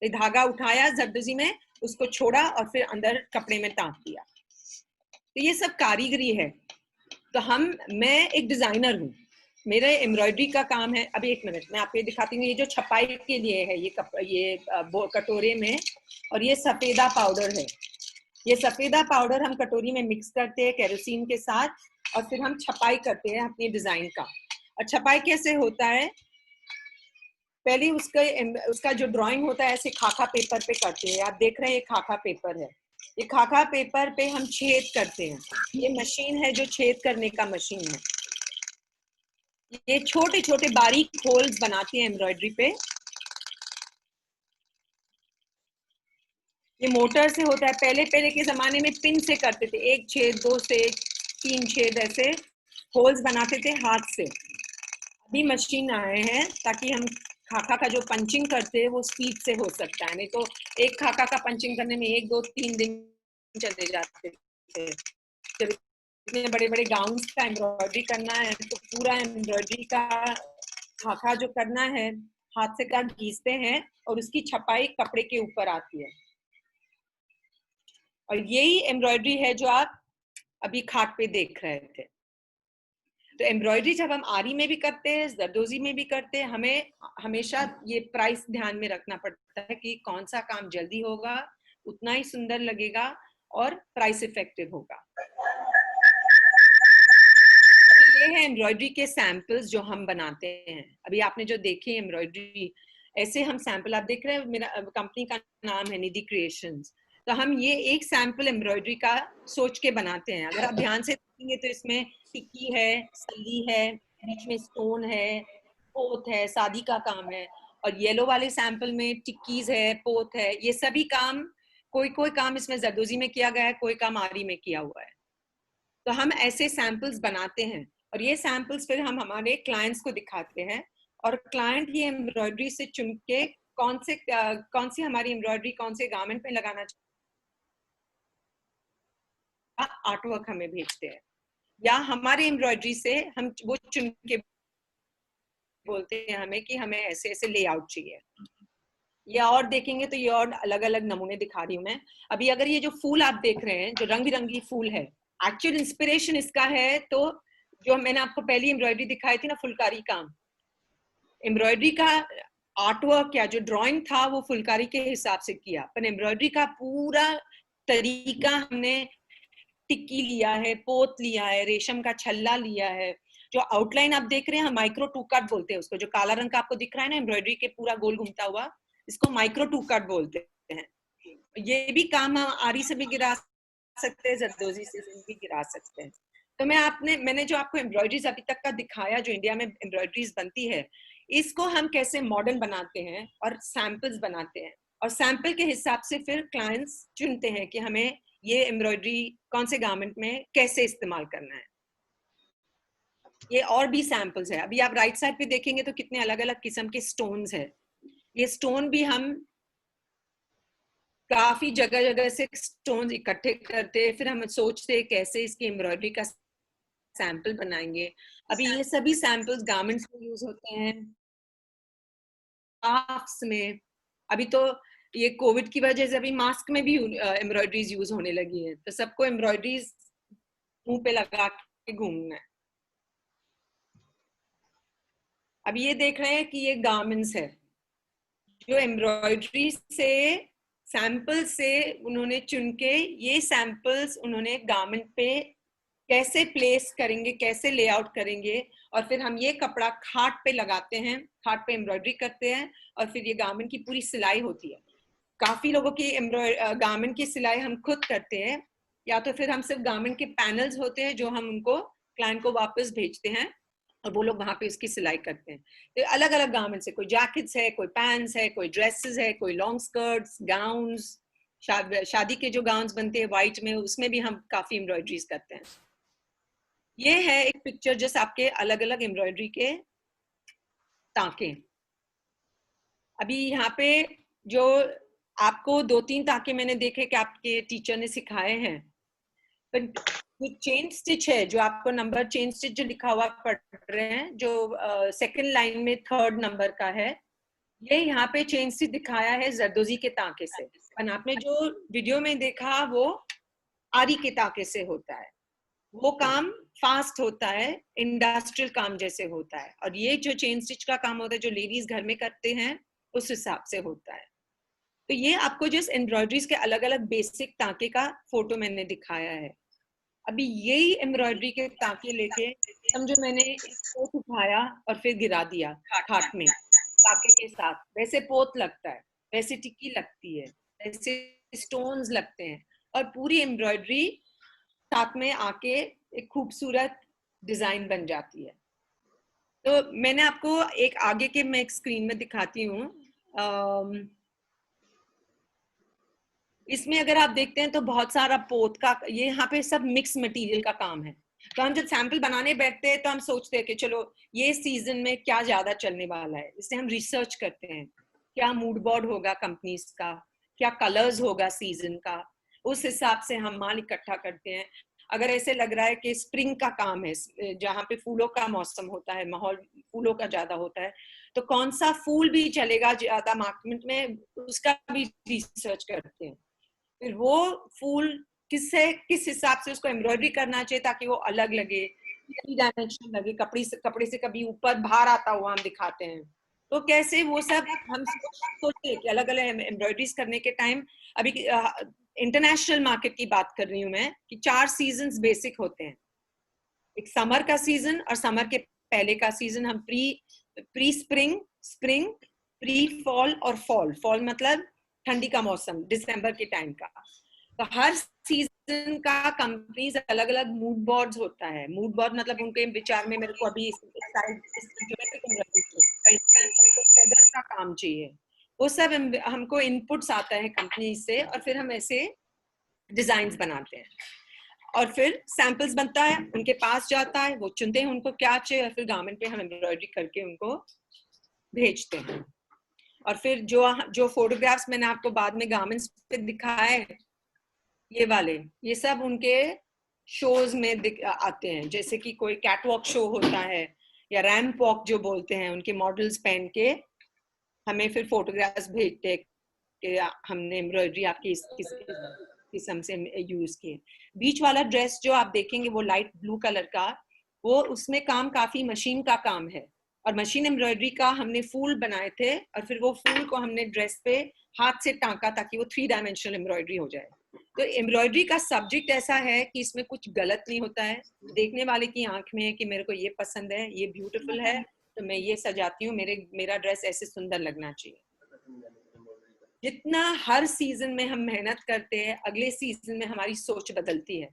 तो धागा उठाया जरदोजी में, उसको छोड़ा और फिर अंदर कपड़े में टाँक दिया। तो ये सब कारीगरी है। तो मैं एक डिजाइनर हूँ, मेरे एम्ब्रॉयडरी का काम है। अभी एक मिनट मैं आपको ये दिखाती हूँ, ये जो छपाई के लिए है, ये कटोरे में, और ये सफेदा पाउडर है। ये सफेदा पाउडर हम कटोरी में मिक्स करते हैं केरोसिन के साथ, और फिर हम छपाई करते हैं अपनी डिजाइन का। और छपाई कैसे होता है, पहले उसका जो ड्राइंग होता है ऐसे खाका पेपर पे करते हैं। आप देख रहे हैं ये खाका पेपर है, ये खाका पेपर पे हम छेद करते हैं। ये मशीन है जो छेद करने का मशीन है। ये छोटे छोटे बारीक होल्स बनाते हैं एम्ब्रॉयडरी पे। ये मोटर से होता है। पहले के जमाने में पिन से करते थे, 1 छेद, 2 छेद, 3 छेद, ऐसे होल्स बनाते थे हाथ से। अभी मशीन आए हैं ताकि हम खाका का जो पंचिंग करते हैं वो स्पीड से हो सकता है। नहीं तो एक खाका का पंचिंग करने में 1, 2, 3 दिन चले जाते थे। जब इतने बड़े बड़े गाउन्स का एम्ब्रॉयडरी करना है तो पूरा एम्ब्रॉयडरी का खाका जो करना है हाथ से का घीसते हैं, और उसकी छपाई कपड़े के ऊपर आती है। और यही एम्ब्रॉयडरी है जो आप अभी खाट पे देख रहे थे। तो एम्ब्रॉयडरी जब हम आरी में भी करते हैं, जरदोजी में भी करते हैं, हमें हमेशा ये प्राइस ध्यान में रखना पड़ता है कि कौन सा काम जल्दी होगा, उतना ही सुंदर लगेगा और प्राइस इफेक्टिव होगा। ये है एम्ब्रॉयडरी के सैंपल्स जो हम बनाते हैं। अभी आपने जो देखे एम्ब्रॉयडरी, ऐसे हम सैंपल, आप देख रहे हैं मेरा कंपनी का नाम है निधि क्रिएशंस। तो हम ये एक सैंपल एम्ब्रॉयडरी का सोच के बनाते हैं। अगर आप ध्यान से देखेंगे तो इसमें टिक्की है, सल्ली है, बीच में स्टोन है, पोत है, शादी का काम है। और येलो वाले सैंपल में टिक्कीज है, पोत है। ये सभी काम, कोई काम इसमें जरदोजी में किया गया है, कोई काम आरी में किया हुआ है। तो हम ऐसे सैंपल्स बनाते हैं और ये सैंपल्स फिर हम हमारे क्लाइंट्स को दिखाते हैं, और क्लाइंट ये एम्ब्रॉयडरी से चुन के कौन सी हमारी एम्ब्रॉयडरी कौन से गारमेंट में लगाना चाहिए, आर्ट वर्क हमें भेजते हैं, या हमारे एम्ब्रॉयडरी से हम वो चुन के बोलते हैं हमें कि हमें ऐसे ऐसे लेआउट चाहिए। या और देखेंगे तो ये और अलग अलग नमूने दिखा रही हूँ मैं। अभी अगर ये जो फूल आप देख रहे हैं, जो रंग बिरंगी फूल है, एक्चुअल इंस्पिरेशन इसका है तो जो मैंने आपको पहली एम्ब्रॉयडरी दिखाई थी ना, फुलकारी काम, एम्ब्रॉयडरी का आर्ट वर्क या जो ड्राइंग था वो फुलकारी के हिसाब से किया, पर एम्ब्रॉयडरी का पूरा तरीका हमने टिक्की लिया है, पोत लिया है, रेशम का छल्ला लिया है। जो आउटलाइन आप देख रहे हैं, माइक्रो टू कट बोलते हैं उसको। जो काला रंग का आपको दिख रहा है ना एम्ब्रॉयडरी के पूरा गोल घूमता हुआ, इसको माइक्रो टू कट बोलते हैं। ये भी काम हम आरी से भी गिरा सकते हैं, जरदोजी से भी गिरा सकते हैं। तो मैंने जो आपको एम्ब्रॉयडरीज अभी तक का दिखाया, जो इंडिया में एम्ब्रॉयडरीज बनती है, इसको हम कैसे मॉडर्न बनाते हैं और सैंपल्स बनाते हैं, और सैंपल के हिसाब से फिर क्लाइंट्स चुनते हैं कि हमें ये एम्ब्रॉयडरी कौन से गारमेंट में कैसे इस्तेमाल करना है। ये और भी सैंपल्स है। अभी आप राइट साइड पे देखेंगे तो कितने अलग अलग किस्म के स्टोन्स है। ये स्टोन भी हम काफी जगह जगह से स्टोन इकट्ठे करते, फिर हम सोचते कैसे इसकी एम्ब्रॉयडरी का सैंपल बनाएंगे। अभी ये सभी सैंपल्स गारमेंट्स में यूज होते हैं, क्राफ्ट्स में। अभी तो ये कोविड की वजह से अभी मास्क में भी एम्ब्रॉयडरीज यूज होने लगी है, तो सबको एम्ब्रॉयडरीज मुंह पे लगा के घूमना है। अब ये देख रहे हैं कि ये गारमेंट्स है जो एम्ब्रॉयडरी से सैंपल से उन्होंने चुन के ये सैंपल्स उन्होंने गारमेंट पे कैसे प्लेस करेंगे, कैसे लेआउट करेंगे, और फिर हम ये कपड़ा खाट पे लगाते हैं, खाट पे एम्ब्रॉयडरी करते हैं, और फिर ये गारमेंट की पूरी सिलाई होती है। काफी लोगों की गारमेंट की सिलाई हम खुद करते हैं, या तो फिर हम सिर्फ गारमेंट के पैनल्स होते हैं जो हम उनको क्लाइंट को वापस भेजते हैं और वो लोग वहां पे उसकी सिलाई करते हैं। तो अलग अलग गारमेंट्स है, कोई जैकेट्स है, कोई पैंट्स है, कोई ड्रेसेस है, कोई लॉन्ग स्कर्ट्स, गाउन्स, शादी के जो गाउन्स बनते हैं व्हाइट में, उसमें भी हम काफी एम्ब्रॉयडरीज करते हैं। ये है एक पिक्चर जैसे आपके अलग अलग एम्ब्रॉयडरी के टांके। अभी यहाँ पे जो आपको 2-3 टांके मैंने देखे कि आपके टीचर ने सिखाए हैं, पर जो चेन स्टिच है, जो आपको नंबर चेन स्टिच जो लिखा हुआ पढ़ रहे हैं, जो सेकंड लाइन में 3rd नंबर का है, ये यहाँ पे चेन स्टिच दिखाया है जरदोजी के टांके से, और आपने जो वीडियो में देखा वो आरी के टांके से होता है। वो काम फास्ट होता है, इंडस्ट्रियल काम जैसे होता है, और ये जो चेन स्टिच का काम होता है जो लेडीज घर में करते हैं उस हिसाब से होता है। तो ये आपको जिस एम्ब्रॉयडरीज के अलग अलग बेसिक टांके का फोटो मैंने दिखाया है। अभी यही एम्ब्रॉयडरी के टांके लेके समझो मैंने एक पोत उठाया और फिर गिरा दिया खाट में टांके के साथ, वैसे पोत लगता है, वैसे टिक्की लगती है, वैसे स्टोन्स लगते हैं, और पूरी एम्ब्रॉयडरी साथ में आके एक खूबसूरत डिजाइन बन जाती है। तो मैंने आपको एक आगे के मैं एक स्क्रीन में दिखाती हूँ। इसमें अगर आप देखते हैं तो बहुत सारा पोत का, ये यहाँ पे सब मिक्स मटेरियल का काम है। तो हम जब सैंपल बनाने बैठते हैं तो हम सोचते हैं कि चलो ये सीजन में क्या ज्यादा चलने वाला है, इससे हम रिसर्च करते हैं क्या मूड बोर्ड होगा कंपनीज का, क्या कलर्स होगा सीजन का, उस हिसाब से हम माल इकट्ठा करते हैं। अगर ऐसे लग रहा है कि स्प्रिंग का काम है, जहाँ पे फूलों का मौसम होता है, माहौल फूलों का ज्यादा होता है, तो कौन सा फूल भी चलेगा ज्यादा मार्केट में, उसका भी रिसर्च करते हैं। फिर वो फूल किस हिसाब से उसको एम्ब्रॉयडरी करना चाहिए ताकि वो अलग लगे, 3 डायमेंशन लगे, कपड़े से कभी ऊपर बाहर आता हुआ हम दिखाते हैं, तो कैसे वो सब हम सोचते हैं कि अलग अलग एम्ब्रॉयडरीज करने के टाइम। अभी इंटरनेशनल मार्केट की बात कर रही हूँ मैं, कि 4 सीजन्स बेसिक होते हैं, एक समर का सीजन, और समर के पहले का सीजन हम प्री स्प्रिंग, प्री फॉल, और फॉल मतलब ठंडी का मौसम, दिसंबर के टाइम का। तो हर सीजन का कंपनीज अलग अलग मूड बोर्ड्स होता है। मूड बोर्ड मतलब उनके विचार में मेरे को अभी फेदर का काम चाहिए, वो सब हमको इनपुट्स आता है कंपनी से, और फिर हम ऐसे डिजाइन्स बनाते हैं, और फिर सैंपल्स बनता है, उनके पास जाता है, वो चुनते हैं उनको क्या चाहिए, और फिर गारमेंट पे हम एम्ब्रॉयडरी करके उनको भेजते हैं। और फिर जो फोटोग्राफ्स मैंने आपको बाद में गारमेंट्स पे दिखाए, ये वाले, ये सब उनके शोज में आते हैं, जैसे कि कोई कैटवॉक शो होता है या रैंप वॉक जो बोलते हैं, उनके मॉडल्स पहन के हमें फिर फोटोग्राफ्स भेजते हैं कि हमने एम्ब्रॉयडरी आपकी इस किस्म से यूज किए। बीच वाला ड्रेस जो आप देखेंगे वो लाइट ब्लू कलर का, वो उसमें काम काफी मशीन का काम है, और मशीन एम्ब्रॉयडरी का हमने फूल बनाए थे, और फिर वो फूल को हमने ड्रेस पे हाथ से टांका ताकि वो 3 डायमेंशनल एम्ब्रॉयडरी हो जाए। तो एम्ब्रॉयडरी का सब्जेक्ट ऐसा है कि इसमें कुछ गलत नहीं होता है, देखने वाले की आंख में है कि मेरे को ये पसंद है, ये ब्यूटीफुल है, तो मैं ये सजाती हूँ, मेरा ड्रेस ऐसे सुंदर लगना चाहिए। जितना हर सीजन में हम मेहनत करते हैं, अगले सीजन में हमारी सोच बदलती है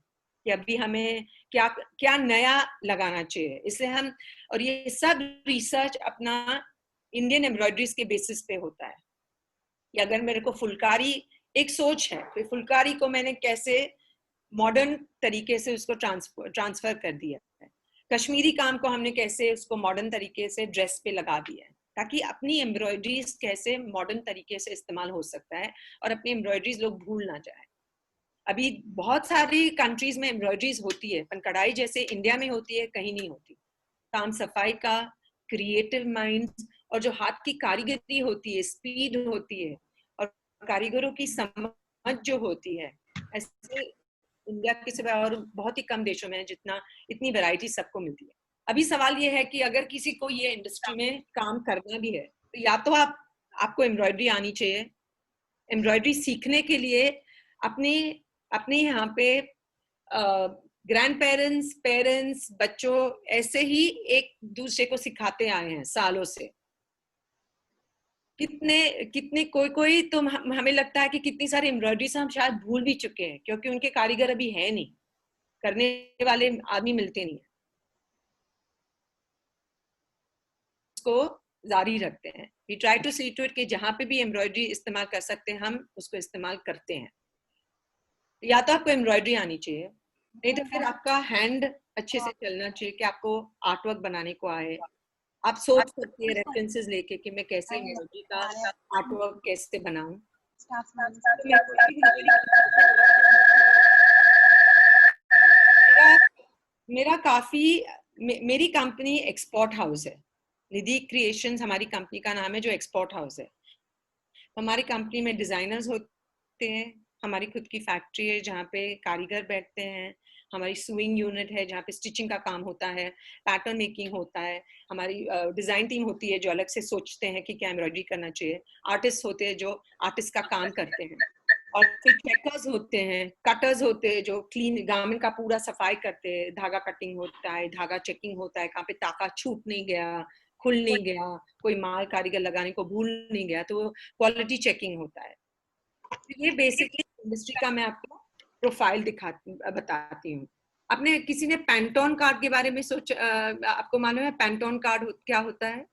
कि अभी हमें क्या क्या नया लगाना चाहिए, इसलिए हम, और ये सब रिसर्च अपना इंडियन एम्ब्रॉयडरीज के बेसिस पे होता है कि अगर मेरे को फुलकारी एक सोच है, तो फुलकारी को मैंने कैसे मॉडर्न तरीके से उसको ट्रांसफर कर दिया है, कश्मीरी काम को हमने कैसे उसको मॉडर्न तरीके से ड्रेस पे लगा दिया है, ताकि अपनी एम्ब्रॉयडरीज कैसे मॉडर्न तरीके से इस्तेमाल हो सकता है, और अपनी एम्ब्रॉयडरीज लोग भूल ना जाए। अभी बहुत सारी कंट्रीज में एम्ब्रॉयडरीज होती है, पर कढ़ाई जैसे इंडिया में होती है कहीं नहीं होती। काम सफाई का, क्रिएटिव माइंड्स, और जो हाथ की कारीगरी होती है, स्पीड होती है, और कारीगरों की समझ जो होती है, ऐसे इंडिया के सिवा और बहुत ही कम देशों में है जितना इतनी वैरायटी सबको मिलती है। अभी सवाल ये है कि अगर किसी को ये इंडस्ट्री में काम करना भी है तो या तो आपको एम्ब्रॉयडरी आनी चाहिए। एम्ब्रॉयडरी सीखने के लिए अपने यहाँ पे ग्रैंड पेरेंट्स, पेरेंट्स, बच्चों ऐसे ही एक दूसरे को सिखाते आए हैं सालों से। कितने कोई तो हमें लगता है कि कितनी सारी एम्ब्रॉयडरी से हम शायद भूल भी चुके हैं क्योंकि उनके कारीगर अभी है नहीं, करने वाले आदमी मिलते नहीं है। उसको जारी रखते हैं। We try to see to it कि जहां पे भी एम्ब्रॉयडरी इस्तेमाल कर सकते हैं हम उसको इस्तेमाल करते हैं। या तो आपको एम्ब्रॉयडरी आनी चाहिए, नहीं तो फिर आपका हैंड अच्छे से चलना चाहिए कि आपको आर्टवर्क बनाने को आए। आप सोच सकते हैं रेफरेंसेस लेके कि मैं कैसे एम्ब्रॉयडरी का आर्टवर्क कैसे बनाऊं। मेरी कंपनी एक्सपोर्ट हाउस है, निधि क्रिएशंस हमारी कंपनी का नाम है जो एक्सपोर्ट हाउस है। हमारी कंपनी में डिजाइनर्स होते हैं, हमारी खुद की फैक्ट्री है जहाँ पे कारीगर बैठते हैं, हमारी सुइंग यूनिट है जहाँ पे स्टिचिंग का काम होता है, पैटर्न मेकिंग होता है, हमारी डिजाइन टीम होती है जो अलग से सोचते हैं कि क्या एम्ब्रॉयडरी करना चाहिए, आर्टिस्ट होते हैं जो आर्टिस्ट का काम करते हैं, और फिर चेकर्स होते हैं, कटर्स होते हैं जो क्लीन गारमेंट का पूरा सफाई करते हैं, धागा कटिंग होता है, धागा चेकिंग होता है, कहाँ पे ताका छूट नहीं गया, खुल नहीं गया, कोई माल कारीगर लगाने को भूल नहीं गया, तो क्वालिटी चेकिंग होता है। ये बेसिकली इंडस्ट्री का मैं आपको प्रोफाइल बताती हूँ। आपने किसी ने पैंटोन कार्ड के बारे में आपको मालूम है पैंटोन कार्ड क्या होता है?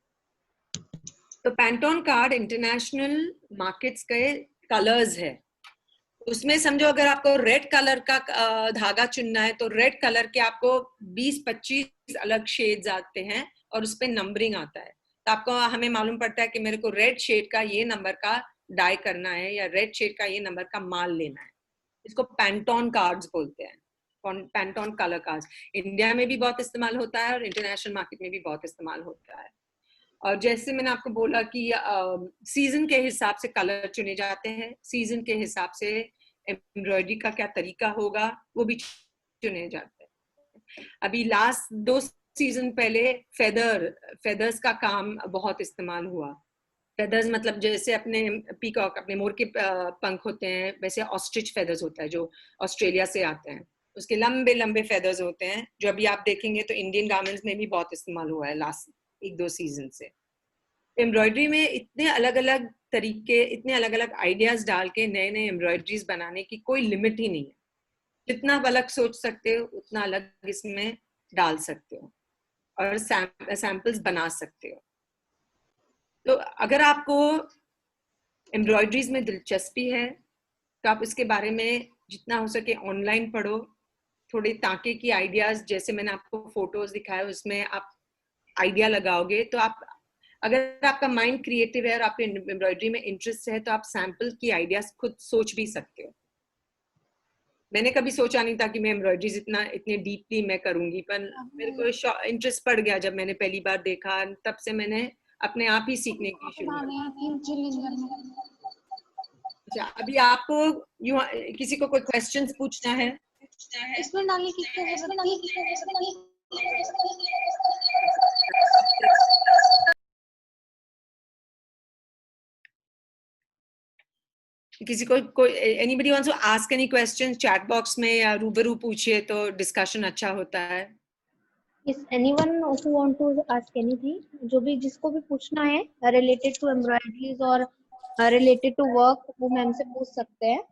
तो पैंटोन कार्ड इंटरनेशनल मार्केट्स के कलर्स है। उसमें समझो अगर आपको रेड कलर का धागा चुनना है तो रेड कलर के आपको 20-25 अलग शेड्स आते हैं और उस पर नंबरिंग आता है। तो आपको हमें मालूम पड़ता है कि मेरे को रेड शेड का ये नंबर का डाई करना है या रेड शेड का ये नंबर का माल लेना है। इसको पैंटोन कार्ड्स बोलते हैं, पैंटोन कलर कार्ड्स। इंडिया में भी बहुत इस्तेमाल होता है और इंटरनेशनल मार्केट में भी बहुत इस्तेमाल होता है। और जैसे मैंने आपको बोला कि सीजन के हिसाब से कलर चुने जाते हैं, सीजन के हिसाब से एम्ब्रॉयडरी का क्या तरीका होगा वो भी चुने जाते हैं। अभी लास्ट 2 सीजन पहले फेदर्स का काम बहुत इस्तेमाल हुआ। फेदर्स मतलब जैसे अपने पीकॉक, अपने मोर के पंख होते हैं, वैसे ऑस्ट्रिच फेदर्स होता है जो ऑस्ट्रेलिया से आते हैं। उसके लंबे लंबे फेदर्स होते हैं जो अभी आप देखेंगे तो इंडियन गारमेंट्स में भी बहुत इस्तेमाल हुआ है लास्ट 1-2 सीजन से। एम्ब्रॉयडरी में इतने अलग अलग तरीके, इतने अलग अलग आइडियाज डाल के नए नए एम्ब्रॉयडरीज बनाने की कोई लिमिट ही नहीं है। जितना अलग सोच सकते हो उतना अलग इसमें डाल सकते हो और सैंपल्स बना सकते हो। तो अगर आपको एम्ब्रॉयडरीज में दिलचस्पी है तो आप इसके बारे में जितना हो सके ऑनलाइन पढ़ो, थोड़े ताके की आइडियाज, जैसे मैंने आपको फोटोज दिखाए उसमें आप आइडिया लगाओगे तो आप, अगर आपका माइंड क्रिएटिव है और आपके एम्ब्रॉयडरी में इंटरेस्ट है तो आप सैंपल की आइडियाज खुद सोच भी सकते हो। मैंने कभी सोचा नहीं था कि मैं एम्ब्रॉयडरीज इतने डीपली मैं करूंगी, पर मेरे को इंटरेस्ट पड़ गया जब मैंने पहली बार देखा, तब से मैंने अपने आप ही सीखने की शुरू की। अच्छा, अभी आपको किसी को कोई क्वेश्चंस पूछना है? इसमें डालने की क्या जरूरत है? किसी को कोई anybody wants to ask any question chat box में या रूबरू पूछिए तो डिस्कशन अच्छा होता है। Is anyone who want to ask anything? जो भी जिसको भी पूछना है related to embroideries और related to work वो मैम से पूछ सकते हैं।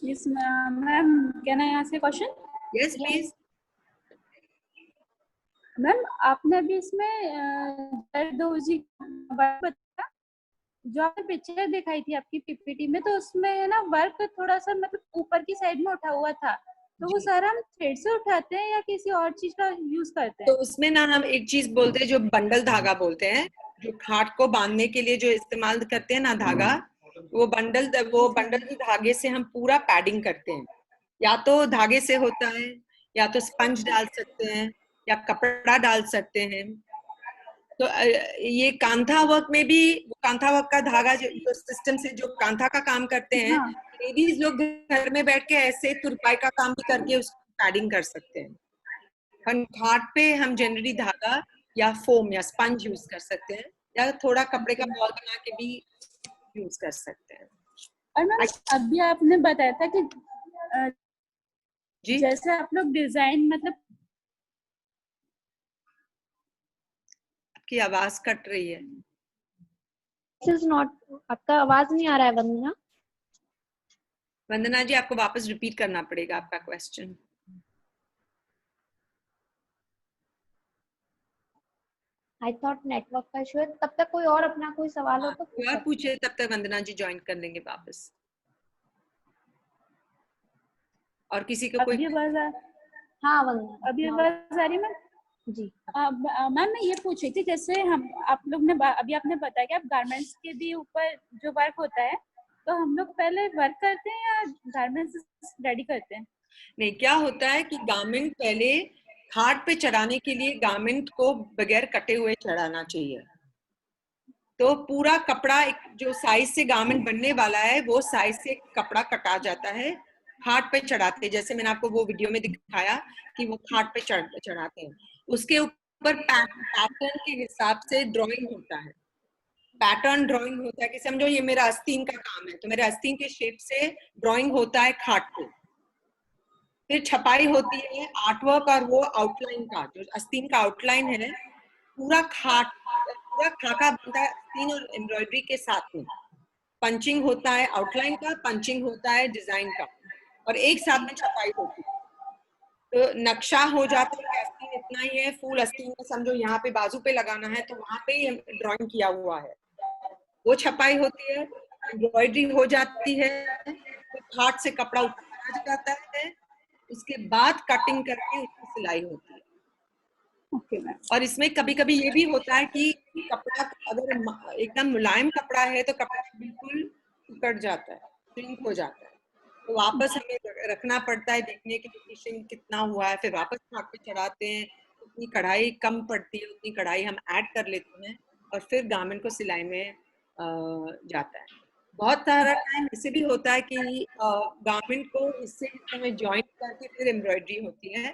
Yes, ma'am. Can I ask a question? Yes, please. Ma'am आपने अभी इसमें जरदोजी बताया, जो आपने पिक्चर दिखाई थी आपकी पीपीटी में, तो उसमें ना वर्क थोड़ा सा मतलब ऊपर की साइड में उठा हुआ था, तो वो सारा हम थ्रेड से उठाते हैं या किसी और चीज का यूज करते हैं? तो उसमें ना हम एक चीज बोलते हैं जो बंडल धागा बोलते हैं, जो खाट को बांधने के लिए जो इस्तेमाल करते हैं ना धागा, वो बंडल धागे से हम पूरा पैडिंग करते हैं। या तो धागे से होता है या तो स्पंज डाल सकते हैं या कपड़ा डाल सकते हैं। तो ये कांथा वर्क में भी, कांथा वर्क का धागा जो सिस्टम से जो कांथा का काम करते हैं, लेडीज लोग घर में बैठ के ऐसे तुरपाई का काम भी करके उसकी पैडिंग कर सकते हैं। हम घाट पे हम जनरली धागा या फोम या स्पंज यूज कर सकते हैं, या थोड़ा कपड़े का बॉल बना के भी यूज कर सकते हैं। और मैम अभी आपने बताया था कि जी जैसे आप लोग डिजाइन मतलब आपकी आवाज कट रही है। दिस इज नॉट, आपका आवाज नहीं आ रहा है वंदना। वंदना जी आपको वापस रिपीट करना पड़ेगा आपका क्वेश्चन। आई थॉट नेटवर्क का इशू है। तब तक कोई और अपना कोई सवाल हो तो पूछ और सकते पूछे, तब तक वंदना जी ज्वाइन कर लेंगे वापस। और किसी को कोई अभी आवाज हैं। हाँ वंदना, अभी now- आवाज आ रही है मैम? जी मैम मैं ये पूछ रही थी, जैसे हम आप लोग ने अभी आपने बताया कि आप गारमेंट्स के भी ऊपर जो वर्क होता है, तो हम लोग पहले वर्क करते हैं या गारमेंट्स रेडी करते हैं? नहीं, क्या होता है कि गारमेंट पहले घाट पे चढ़ाने के लिए गारमेंट को बगैर कटे हुए चढ़ाना चाहिए। तो पूरा कपड़ा एक जो साइज से गारमेंट बनने वाला है वो साइज से कपड़ा कटा जाता है घाट पे चढ़ाते, जैसे मैंने आपको वो वीडियो में दिखाया कि वो घाट पे चढ़ाते हैं। उसके ऊपर पैटर्न के हिसाब से ड्राइंग होता है, पैटर्न ड्राइंग होता है कि समझो ये मेरा आस्तीन का काम है, तो मेरे आस्तीन के शेप से ड्राइंग होता है खाट पे। फिर छपाई होती है आर्टवर्क और वो आउटलाइन का, जो आस्तीन का आउटलाइन है पूरा खाका बनता है आस्तीन और एम्ब्रॉयडरी के साथ में। पंचिंग होता है आउटलाइन का, पंचिंग होता है डिजाइन का, और एक साथ में छपाई होती है। तो नक्शा हो जाता है कि आस्तीन इतना ही है, फुल आस्तीन में समझो यहाँ पे बाजू पे लगाना है तो वहां पे ही ड्राइंग किया हुआ है, वो छपाई होती है, एम्ब्रॉयडरी हो जाती है, फिर हाथ से कपड़ा उतारा जाता है, उसके बाद कटिंग करके उसकी सिलाई होती है। Okay ma'am. और इसमें कभी कभी ये भी होता है कि कपड़ा अगर एकदम मुलायम कपड़ा है तो कपड़ा बिल्कुल कट जाता है, श्रिंक हो जाता है, तो वापस हमें रखना पड़ता है देखने के लिए फिनिशिंग कितना हुआ है, फिर वापस हाथ पे चढ़ाते हैं, उतनी कढ़ाई कम पड़ती है उतनी कढ़ाई हम ऐड कर लेते हैं और फिर गारमेंट को सिलाई में जाता है। बहुत सारा टाइम ऐसे भी होता है कि गारमेंट को इससे में ज्वाइन करके फिर एम्ब्रॉयडरी होती है,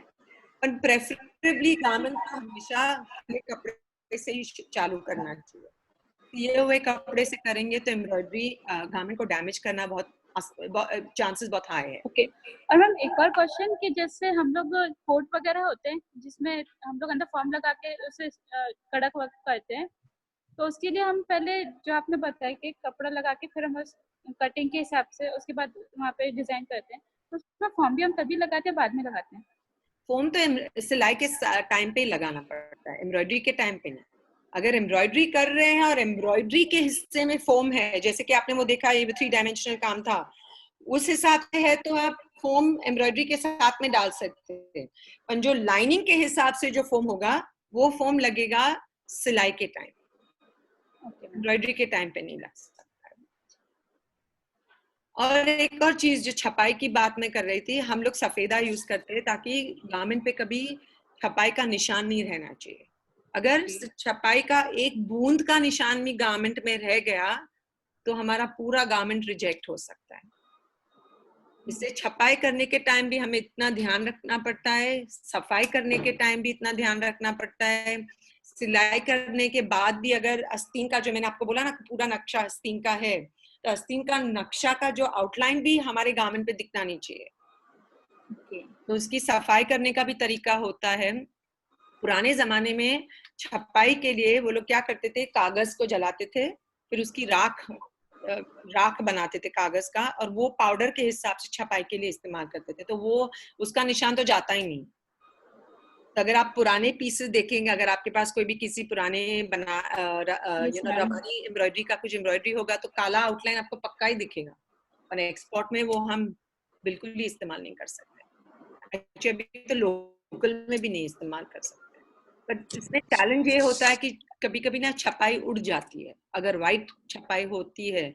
पर प्रेफरेबली गारमेंट को हमेशा खुले कपड़े से ही चालू करना चाहिए। सिए हुए कपड़े से करेंगे तो एम्ब्रॉयडरी गारमेंट को डैमेज करना बहुत चांसेस बहुत हाई है। ओके। और मैम एक और क्वेश्चन कि जैसे हम लोग कोट वगैरह होते हैं जिसमें हम लोग अंदर फॉर्म लगा के उसे कड़क वर्क करते हैं, तो उसके लिए हम पहले जो आपने बताया कि कपड़ा लगा के फिर हम उस कटिंग के हिसाब से उसके बाद वहाँ पे डिजाइन करते हैं, तो उसमें फॉर्म भी हम तभी लगाते हैं बाद में लगाते हैं? फोम तो सिलाई के टाइम पे ही लगाना पड़ता है, एम्ब्रॉयडरी के टाइम पे नहीं। अगर एम्ब्रॉयडरी कर रहे हैं और एम्ब्रॉयडरी के हिस्से में फोम है, जैसे कि आपने वो देखा ये 3 डायमेंशनल काम था, उस हिसाब से है तो आप फोम एम्ब्रॉयडरी के साथ में डाल सकते हैं, पर जो लाइनिंग के हिसाब से जो फोम होगा वो फोम लगेगा सिलाई के टाइम, एम्ब्रॉयडरी के टाइम पे नहीं लग सकता। और एक और चीज जो छपाई की बात मैं कर रही थी, हम लोग सफेदा यूज करते हैं ताकि गारमेंट पे कभी छपाई का निशान नहीं रहना चाहिए। अगर छपाई का एक बूंद का निशान भी गारमेंट में रह गया तो हमारा पूरा गारमेंट रिजेक्ट हो सकता है। इससे छपाई करने के टाइम भी हमें इतना ध्यान रखना पड़ता है, सफाई करने के टाइम भी इतना ध्यान रखना पड़ता है, सिलाई करने के बाद भी अगर आस्तीन का जो मैंने आपको बोला ना पूरा नक्शा आस्तीन का है, तो आस्तीन का नक्शा का जो आउटलाइन भी हमारे गारमेंट पे दिखना नहीं चाहिए। तो उसकी सफाई करने का भी तरीका होता है। पुराने जमाने में छपाई के लिए वो लोग क्या करते थे, कागज को जलाते थे, फिर उसकी राख बनाते थे कागज का, और वो पाउडर के हिसाब से छपाई के लिए इस्तेमाल करते थे, तो वो उसका निशान तो जाता ही नहीं। तो अगर आप पुराने पीसेस देखेंगे, अगर आपके पास कोई भी किसी पुराने रबानी एम्ब्रॉयडरी का कुछ एम्ब्रॉयडरी होगा तो काला आउटलाइन आपको पक्का ही दिखेगा, पर एक्सपोर्ट में वो हम बिल्कुल भी इस्तेमाल नहीं कर सकते, एक्चुअली तो लोकल में भी नहीं इस्तेमाल कर सकते। बट इसमें चैलेंज ये होता है कि कभी कभी ना छपाई उड़ जाती है, अगर वाइट छपाई होती है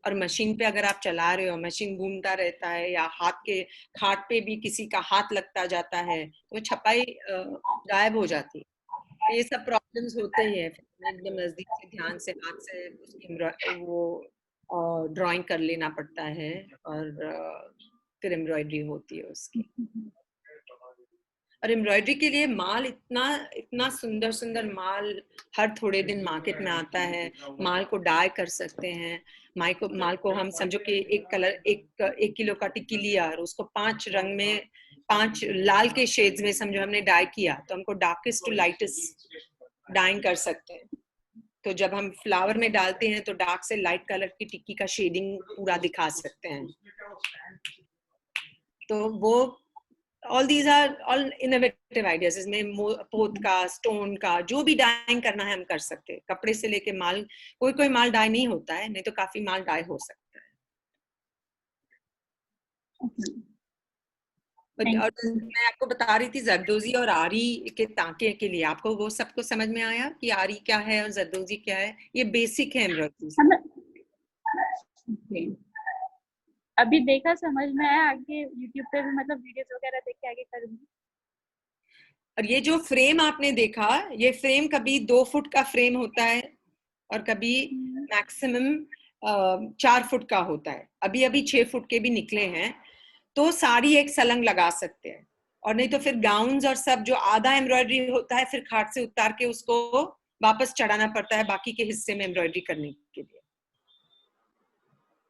और मशीन पे अगर आप चला रहे हो, मशीन घूमता रहता है या हाथ के खाट पे भी किसी का हाथ लगता जाता है तो छपाई गायब हो जाती है। तो ये सब प्रॉब्लम्स होते ही हैं, एकदम नजदीक से ध्यान से हाथ से उसकी वो ड्राइंग कर लेना पड़ता है और फिर एम्ब्रॉयडरी होती है उसकी। और एम्ब्रॉयडरी के लिए माल इतना इतना सुंदर सुंदर माल हर थोड़े दिन मार्केट में आता है। माल को डाई कर सकते हैं। माल को हम समझो कि एक किलो का टिक्की लिया और उसको 5 रंग में 5 लाल के शेड्स में समझो हमने डाई किया, तो हमको डार्केस्ट टू लाइटेस्ट डाइंग कर सकते हैं। तो जब हम फ्लावर में डालते हैं तो डार्क से लाइट कलर की टिक्की का शेडिंग पूरा दिखा सकते हैं। तो वो all these are all innovative ideas. इसमें पोत का, स्टोन का, जो भी डाइंग करना है हम कर सकते हैं। कपड़े से लेके माल, कोई माल डाई नहीं होता है, नहीं तो काफी माल डाई हो सकता है। और मैं आपको बता रही थी जरदोजी और आरी के टांके के लिए, आपको वो सबको समझ में आया कि आरी क्या है और जरदोजी क्या है? ये बेसिक है एम्ब्रॉयडरी। अभी देखा, समझ में आया, आगे यूट्यूब पे भी मतलब वीडियोस वगैरह देख के आगे करूंगी। और ये जो फ्रेम आपने देखा, ये फ्रेम कभी 2 फुट का फ्रेम होता है और कभी मैक्सिमम 4 फुट का होता है। अभी 6 फुट के भी निकले हैं। तो साड़ी एक सलंग लगा सकते हैं, और नहीं तो फिर गाउन्स और सब जो आधा एम्ब्रॉयडरी होता है फिर खाट से उतार के उसको वापस चढ़ाना पड़ता है बाकी के हिस्से में एम्ब्रॉयडरी करने के लिए।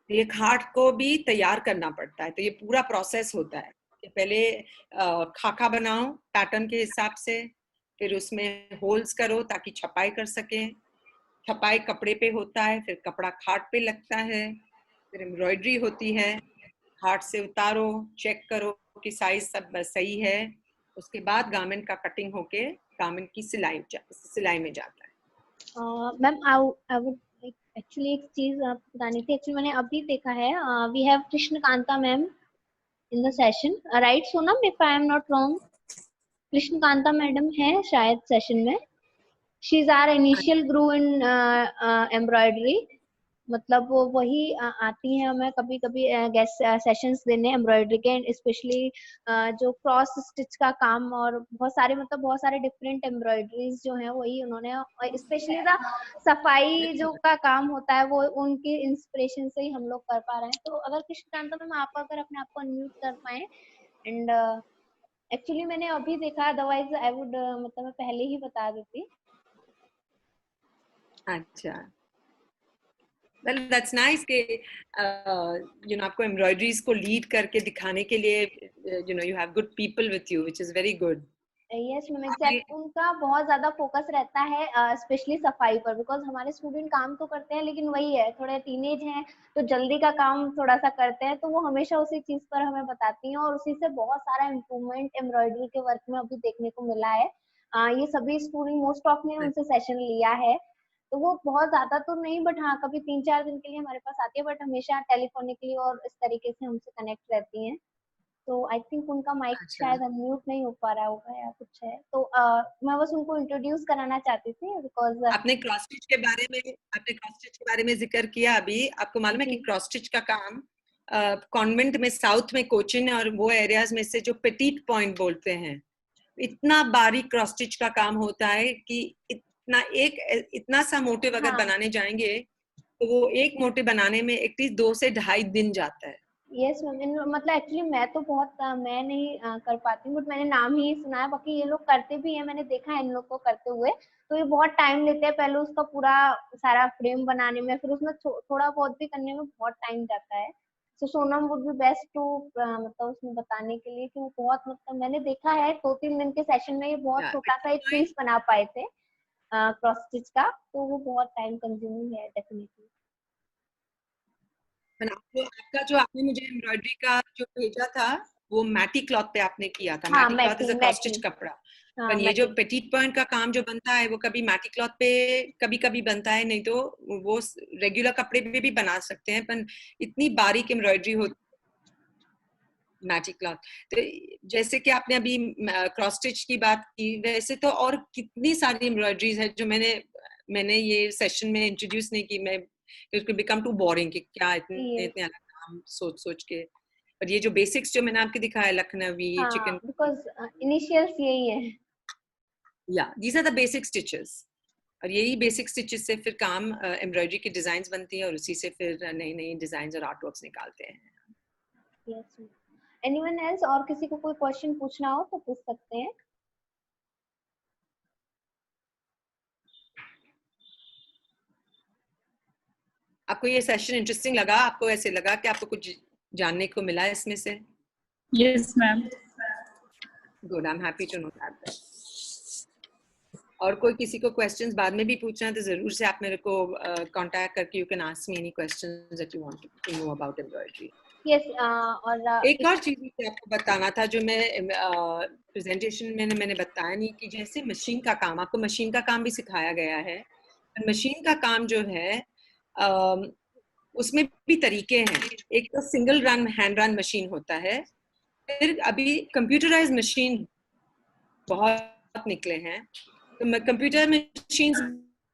ये खाट को भी तैयार करना पड़ता है। तो ये पूरा प्रोसेस होता है कि पहले खाका बनाओ पैटर्न के हिसाब से, फिर उसमें होल्स करो ताकि छपाई कर सके। छपाई कपड़े पे होता है, फिर कपड़ा खाट पे लगता है, फिर एम्ब्रॉयडरी होती है। खाट से उतारो, चेक करो कि साइज सब सही है। उसके बाद गारमेंट का कटिंग होके गारमेंट की सिलाई में जाता है। मैम आई वुड एक्चुअली एक चीज बतानी थी। एक्चुअली मैंने अभी देखा है, we have Krishnakanta ma'am in the session, right Sonam, if I am not wrong? Krishnakanta madam है शायद सेशन में। She is our initial guru in embroidery. मतलब वो वही आती हैं हमें कभी कभी गेस्ट सेशंस देने एम्ब्रॉयडरी के, स्पेशली जो क्रॉस स्टिच का काम और बहुत सारे डिफरेंट एम्ब्रॉयडरीज जो हैं वही उन्होंने, स्पेशली द सफाई जो का काम होता है वो उनकी इंस्पिरेशन से ही हम लोग कर पा रहे हैं। तो अगर कृष्णकांता मैम आप अगर अपने आप को अनम्यूट कर पाए। एंड एक्चुअली मैंने अभी देखा, अदरवाइज आई वुड मतलब मैं पहले ही बता देती। अच्छा, well that's nice कि you know आपको एम्ब्रॉयडरीज को लीड करके दिखाने के लिए you know you have good people with you, which is very good. Yes ma'am, exact. उनका बहुत ज्यादा फोकस रहता है स्पेशली सफाई पर, बिकॉज हमारे स्टूडेंट काम तो करते हैं लेकिन वही है, थोड़े टीनेज हैं तो जल्दी का काम थोड़ा सा करते हैं, तो वो हमेशा उसी चीज पर हमें बताती हैं और उसी से बहुत सारा इम्प्रूवमेंट एम्ब्रॉयडरी के वर्क में अभी देखने को मिला है। ये सभी स्टूडेंट मोस्ट ऑफ ने उनसे सेशन लिया है, तो वो बहुत ज्यादा तो नहीं, बट हाँ कभी 3-4 दिन के लिए हमारे पास आती है, बट हमेशा टेलीफोनिकली और इस तरीके से हमसे कनेक्ट रहती हैं। तो आई थिंक उनका माइक अच्छा, शायद अनम्यूट नहीं हो पा रहा होगा या कुछ है, तो मैं बस उनको इंट्रोड्यूस कराना चाहती थी बिकॉज आपने क्रॉस स्टिच के बारे में जिक्र किया अभी। आपको मालूम है कि क्रॉस स्टिच का काम कॉन्वेंट में, साउथ में, कोचिन और वो एरियाज में से जो पेटीट पॉइंट बोलते हैं, इतना बारीक क्रॉस स्टिच का काम होता है कि इतना सा मोटिव अगर बनाने जाएंगे तो वो एक मोटिव बनाने में एटलीस्ट 2 से 2.5 दिन जाता है। यस मैम, मतलब एक्चुअली मैं तो बहुत मैं नहीं कर पाती हूँ, बट मैंने नाम ही सुना है, बाकी ये लोग करते भी हैं, मैंने देखा है इन लोग को करते हुए। तो ये बहुत टाइम लेते हैं, पहले उसका पूरा सारा फ्रेम बनाने में, फिर उसमें थोड़ा बहुत भी करने में बहुत टाइम जाता है। तो Sonam would be best to मतलब उसमें बताने के लिए कि वो बहुत, मतलब मैंने देखा है 2-3 दिन के सेशन में ये बहुत छोटा सा एक पीस बना पाए थे क्रॉस स्टिच का, तो वो बहुत टाइम कंज्यूमिंग है डेफिनेटली। आपका जो आपने मुझे एम्ब्रॉयडरी का जो भेजा था वो मैटी क्लॉथ पे आपने किया था। हाँ, matty cloth is a cross stitch कपड़ा। हाँ, पर ये जो पेटीट पॉइंट का काम जो बनता है वो कभी मैटी क्लॉथ पे कभी कभी बनता है, नहीं तो वो रेगुलर कपड़े पे भी बना सकते हैं, पर इतनी बारीक एम्ब्रॉयडरी होती मैटी क्लॉथ। तो जैसे कि आपने अभी क्रॉस स्टिच की बात की, वैसे तो और कितनी सारी एम्ब्रॉयडरीज है जो मैंने ये सेशन में इंट्रोड्यूस नहीं की। मैं it will become too boring कि क्या इतने अलग काम सोच के। पर ये जो बेसिक्स जो मैंने आपको दिखाया, लखनवी, चिकन, बिकॉज इनिशियल्स यही है। या these are the basic stitches. और यही बेसिक स्टिचेस से फिर काम एम्ब्रॉयडरी की डिजाइन्स बनती है और उसी से फिर नई नई डिजाइन्स और आर्ट वर्क्स निकालते हैं। यस। एनीवन एल्स, और किसी को कोई क्वेश्चन पूछना हो तो पूछ सकते हैं। आपको ये सेशन इंटरेस्टिंग लगा? आपको ऐसे लगा कि आपको कुछ जानने को मिला इसमें से? Yes ma'am. Good, I am happy to know that. और कोई किसी को क्वेश्चंस बाद में भी पूछना है तो जरूर से आप मेरे को कांटेक्ट करके you can ask me any questions that you want to know about embroidery. Yes. और एक और चीज मुझे आपको बताना था जो मैं प्रेजेंटेशन में मैंने बताया नहीं, कि जैसे मशीन का काम, आपको मशीन का काम भी सिखाया गया है। मशीन का काम जो है उसमें भी तरीके हैं। एक तो single run hand run machine होता है, फिर अभी कंप्यूटराइज मशीन बहुत निकले हैं। तो कंप्यूटर मशीन्स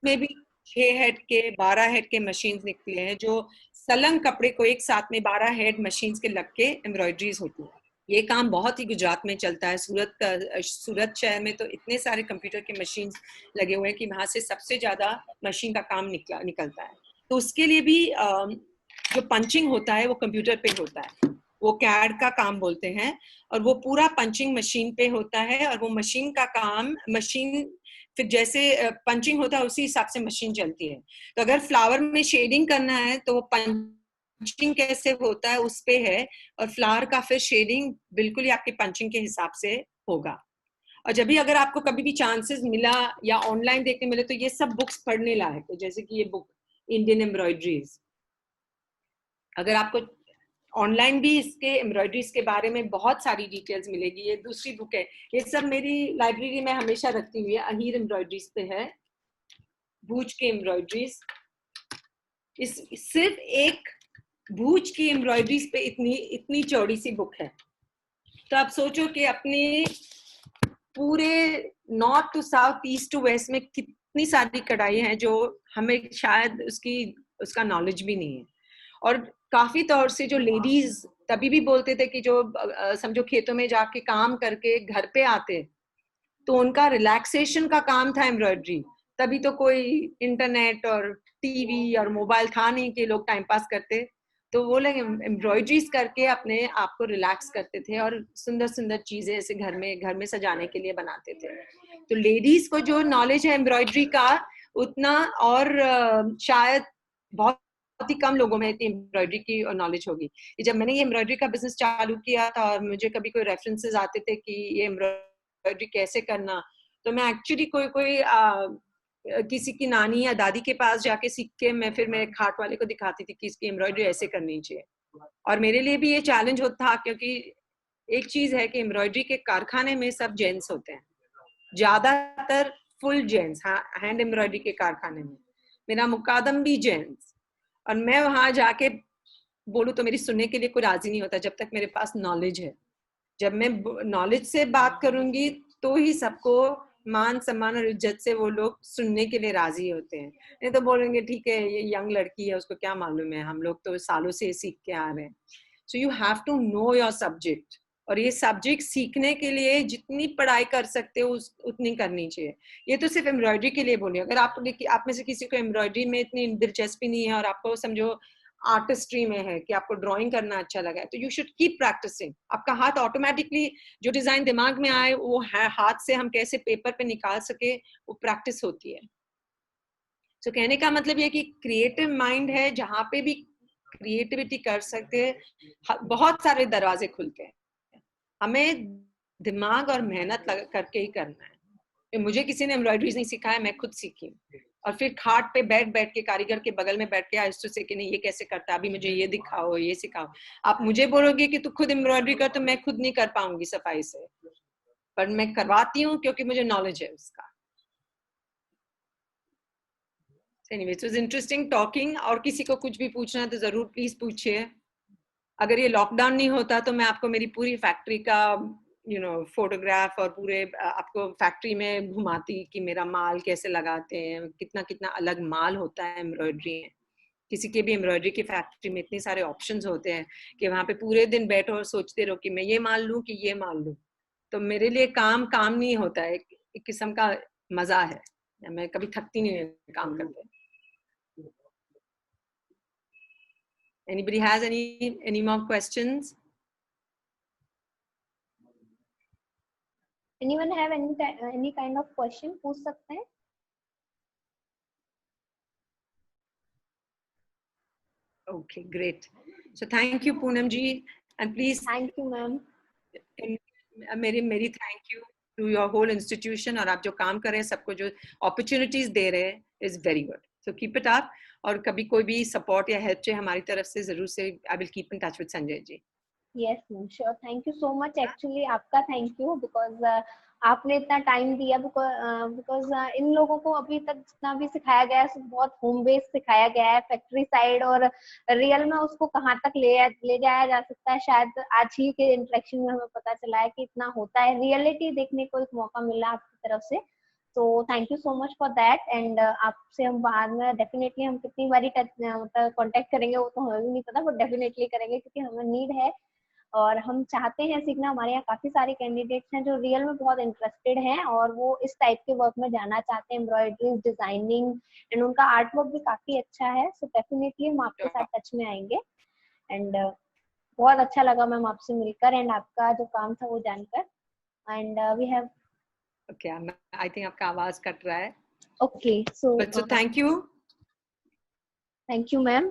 में भी 6 हेड के 12 हेड के मशीन्स निकले हैं जो सलंग कपड़े को एक साथ में 12 हेड मशीन्स के लग के एम्ब्रॉयडरीज होती है। ये काम बहुत ही गुजरात में चलता है। सूरत शहर में तो इतने सारे कंप्यूटर के मशीन्स लगे हुए हैं कि वहां से सबसे ज्यादा मशीन का काम निकलता है। तो उसके लिए भी जो पंचिंग होता है वो कंप्यूटर पे होता है, वो कैड का काम बोलते हैं, और वो पूरा पंचिंग मशीन पे होता है। और वो मशीन का काम, मशीन फिर जैसे पंचिंग होता है उसी हिसाब से मशीन चलती है। तो अगर फ्लावर में शेडिंग करना है तो वो पंचिंग कैसे होता है उस पे है, और फ्लावर का फिर शेडिंग बिल्कुल ही आपके पंचिंग के हिसाब से होगा। और जब भी अगर आपको कभी भी चांसेस मिला या ऑनलाइन देखने मिले तो ये सब बुक्स पढ़ने लायक है, जैसे कि ये बुक इंडियन एम्ब्रॉयडरीज। अगर आपको ऑनलाइन भी इसके एम्ब्रॉयडरीज के बारे में बहुत सारी डिटेल्स मिलेगी। ये दूसरी बुक है, ये सब मेरी लाइब्रेरी में हमेशा रखती हुई है। अहीर एम्ब्रॉयडरीज पे है, भूज के एम्ब्रॉयडरीज। इस सिर्फ एक भूज की एम्ब्रॉयडरीज पे इतनी चौड़ी सी बुक है। तो आप सोचो कि अपने पूरे north to south, east to west में कितनी सारी कढ़ाई हैं जो हमें शायद उसका नॉलेज भी नहीं है। और काफी तौर से जो लेडीज तभी भी बोलते थे कि जो समझो खेतों में जाके काम करके घर पे आते, तो उनका रिलैक्सेशन का काम था एम्ब्रॉयडरी। तभी तो कोई इंटरनेट और टीवी और मोबाइल था नहीं कि लोग टाइम पास करते। तो वो लोग एम्ब्रॉयडरीज करके अपने आप को रिलैक्स करते थे और सुंदर सुंदर चीजें ऐसे घर में सजाने के लिए बनाते थे। तो लेडीज को जो नॉलेज है एम्ब्रॉयडरी का उतना और शायद बहुत ही कम लोगों में इतनी एम्ब्रॉयडरी की नॉलेज होगी। जब मैंने ये एम्ब्रॉयडरी का बिजनेस चालू किया था और मुझे कभी कोई रेफरेंसेस आते थे कि ये एम्ब्रॉयडरी कैसे करना, तो मैं एक्चुअली कोई किसी की नानी या दादी के पास जाके सीख के मैं फिर मेरे खाट वाले को दिखाती थी कि इसकी एम्ब्रॉयडरी ऐसे करनी चाहिए। और मेरे लिए भी ये चैलेंज होता था, क्योंकि एक चीज है कि एम्ब्रॉयडरी के कारखाने में सब जेंट्स होते हैं, ज्यादातर फुल जेंट्स। हैंड एम्ब्रॉयडरी के कारखाने में मेरा मुकादम भी जेंट्स, और मैं वहां जाके बोलूं तो मेरी सुनने के लिए कोई राजी नहीं होता जब तक मेरे पास नॉलेज है। जब मैं नॉलेज से बात करूंगी तो ही सबको मान सम्मान और इज्जत से वो लोग सुनने के लिए राजी होते हैं। नहीं तो बोलेंगे ठीक है ये यंग लड़की है, उसको क्या मालूम है, हम लोग तो सालों से सीख के आ रहे हैं। So you have to know your subject. और ये सब्जेक्ट सीखने के लिए जितनी पढ़ाई कर सकते हो उतनी करनी चाहिए। ये तो सिर्फ एम्ब्रॉयडरी के लिए बोलिए। अगर आप में से किसी को एम्ब्रॉयडरी में इतनी दिलचस्पी नहीं है और आपको समझो आर्टिस्ट्री में है कि आपको ड्राइंग करना अच्छा लगा है, तो यू शुड कीप प्रैक्टिसिंग। आपका हाथ ऑटोमेटिकली जो डिजाइन दिमाग में आए वो हाथ से हम कैसे पेपर पे निकाल सके, वो प्रैक्टिस होती है। तो कहने का मतलब ये कि क्रिएटिव माइंड है, जहां पे भी क्रिएटिविटी कर सकते हैं बहुत सारे दरवाजे खुलते हैं। हमें दिमाग और मेहनत करके ही करना है। मुझे किसी ने एम्ब्रॉयडरी नहीं सिखाया, मैं खुद सीखी। और फिर खाट पे बैठ के कारीगर के बगल में बैठ के आहिस्ते से कि नहीं ये कैसे करता है, अभी मुझे ये दिखाओ ये सिखाओ। आप मुझे बोलोगे कि तू खुद एम्ब्रॉयडरी कर, तो मैं खुद नहीं कर पाऊंगी सफाई से, पर मैं करवाती हूँ क्योंकि मुझे नॉलेज है उसका। Anyway, it was interesting talking। और किसी को कुछ भी पूछना है तो जरूर प्लीज पूछिए। अगर ये लॉकडाउन नहीं होता तो मैं आपको मेरी पूरी फैक्ट्री का फोटोग्राफ और पूरे आपको फैक्ट्री में घुमाती कि मेरा माल कैसे लगाते हैं, कितना कितना अलग माल होता है एम्ब्रॉयडरी में। किसी के भी एम्ब्रॉयडरी की फैक्ट्री में इतने सारे ऑप्शंस होते हैं कि वहां पे पूरे दिन बैठो और सोचते रहो कि मैं ये माल लूं कि ये माल लूं। तो मेरे लिए काम नहीं होता है, एक किस्म का मजा है। मैं कभी थकती नहीं हूँ काम करते. Anybody has any more questions? Anyone have any kind of question? पूछ सकते हैं. Okay, great. So thank you, Poonam ji, and please, Thank you, ma'am. मेरी thank you to your whole institution. और आप जो काम कर रहे हैं, सबको जो opportunities दे रहे हैं, is very good. So keep it up. और कभी कोई भी support या help चाहिए हमारी तरफ से जरूर से, I will keep in touch with Sanjay ji. Yes, ma'am. Sure. Thank you so much. Actually, आपका thank you because आपने इतना टाइम दिया because इन लोगों को अभी तक जितना भी सिखाया गया है बहुत होम बेस्ड सिखाया गया है. फैक्ट्री साइड और रियल में उसको कहाँ तक ले जाया जा सकता है, शायद आज ही के इंटरेक्शन में हमें पता चला है कि इतना होता है. रियलिटी देखने को एक मौका मिला आपकी तरफ से. तो thank you so much for that. And आपसे हम बाद में डेफिनेटली हम कितनी बारी मतलब कांटेक्ट करेंगे वो तो हमें भी नहीं पता, बट डेफिनेटली करेंगे क्योंकि हमें नीड है और हम चाहते हैं सीखना. हमारे यहाँ काफी सारे कैंडिडेट्स हैं जो रियल में बहुत इंटरेस्टेड हैं और वो इस टाइप के वर्क में जाना चाहते हैं, एम्ब्रॉयडरी, डिजाइनिंग, एंड उनका आर्ट वर्क भी काफी अच्छा है. सो डेफिनेटली हम आपके साथ टच में आएंगे. एंड बहुत अच्छा लगा मैम आपसे मिलकर एंड आपका जो काम था वो जानकर. And we have Okay, I think आपका आवाज कट रहा है. Okay. So But so thank you. Thank you ma'am.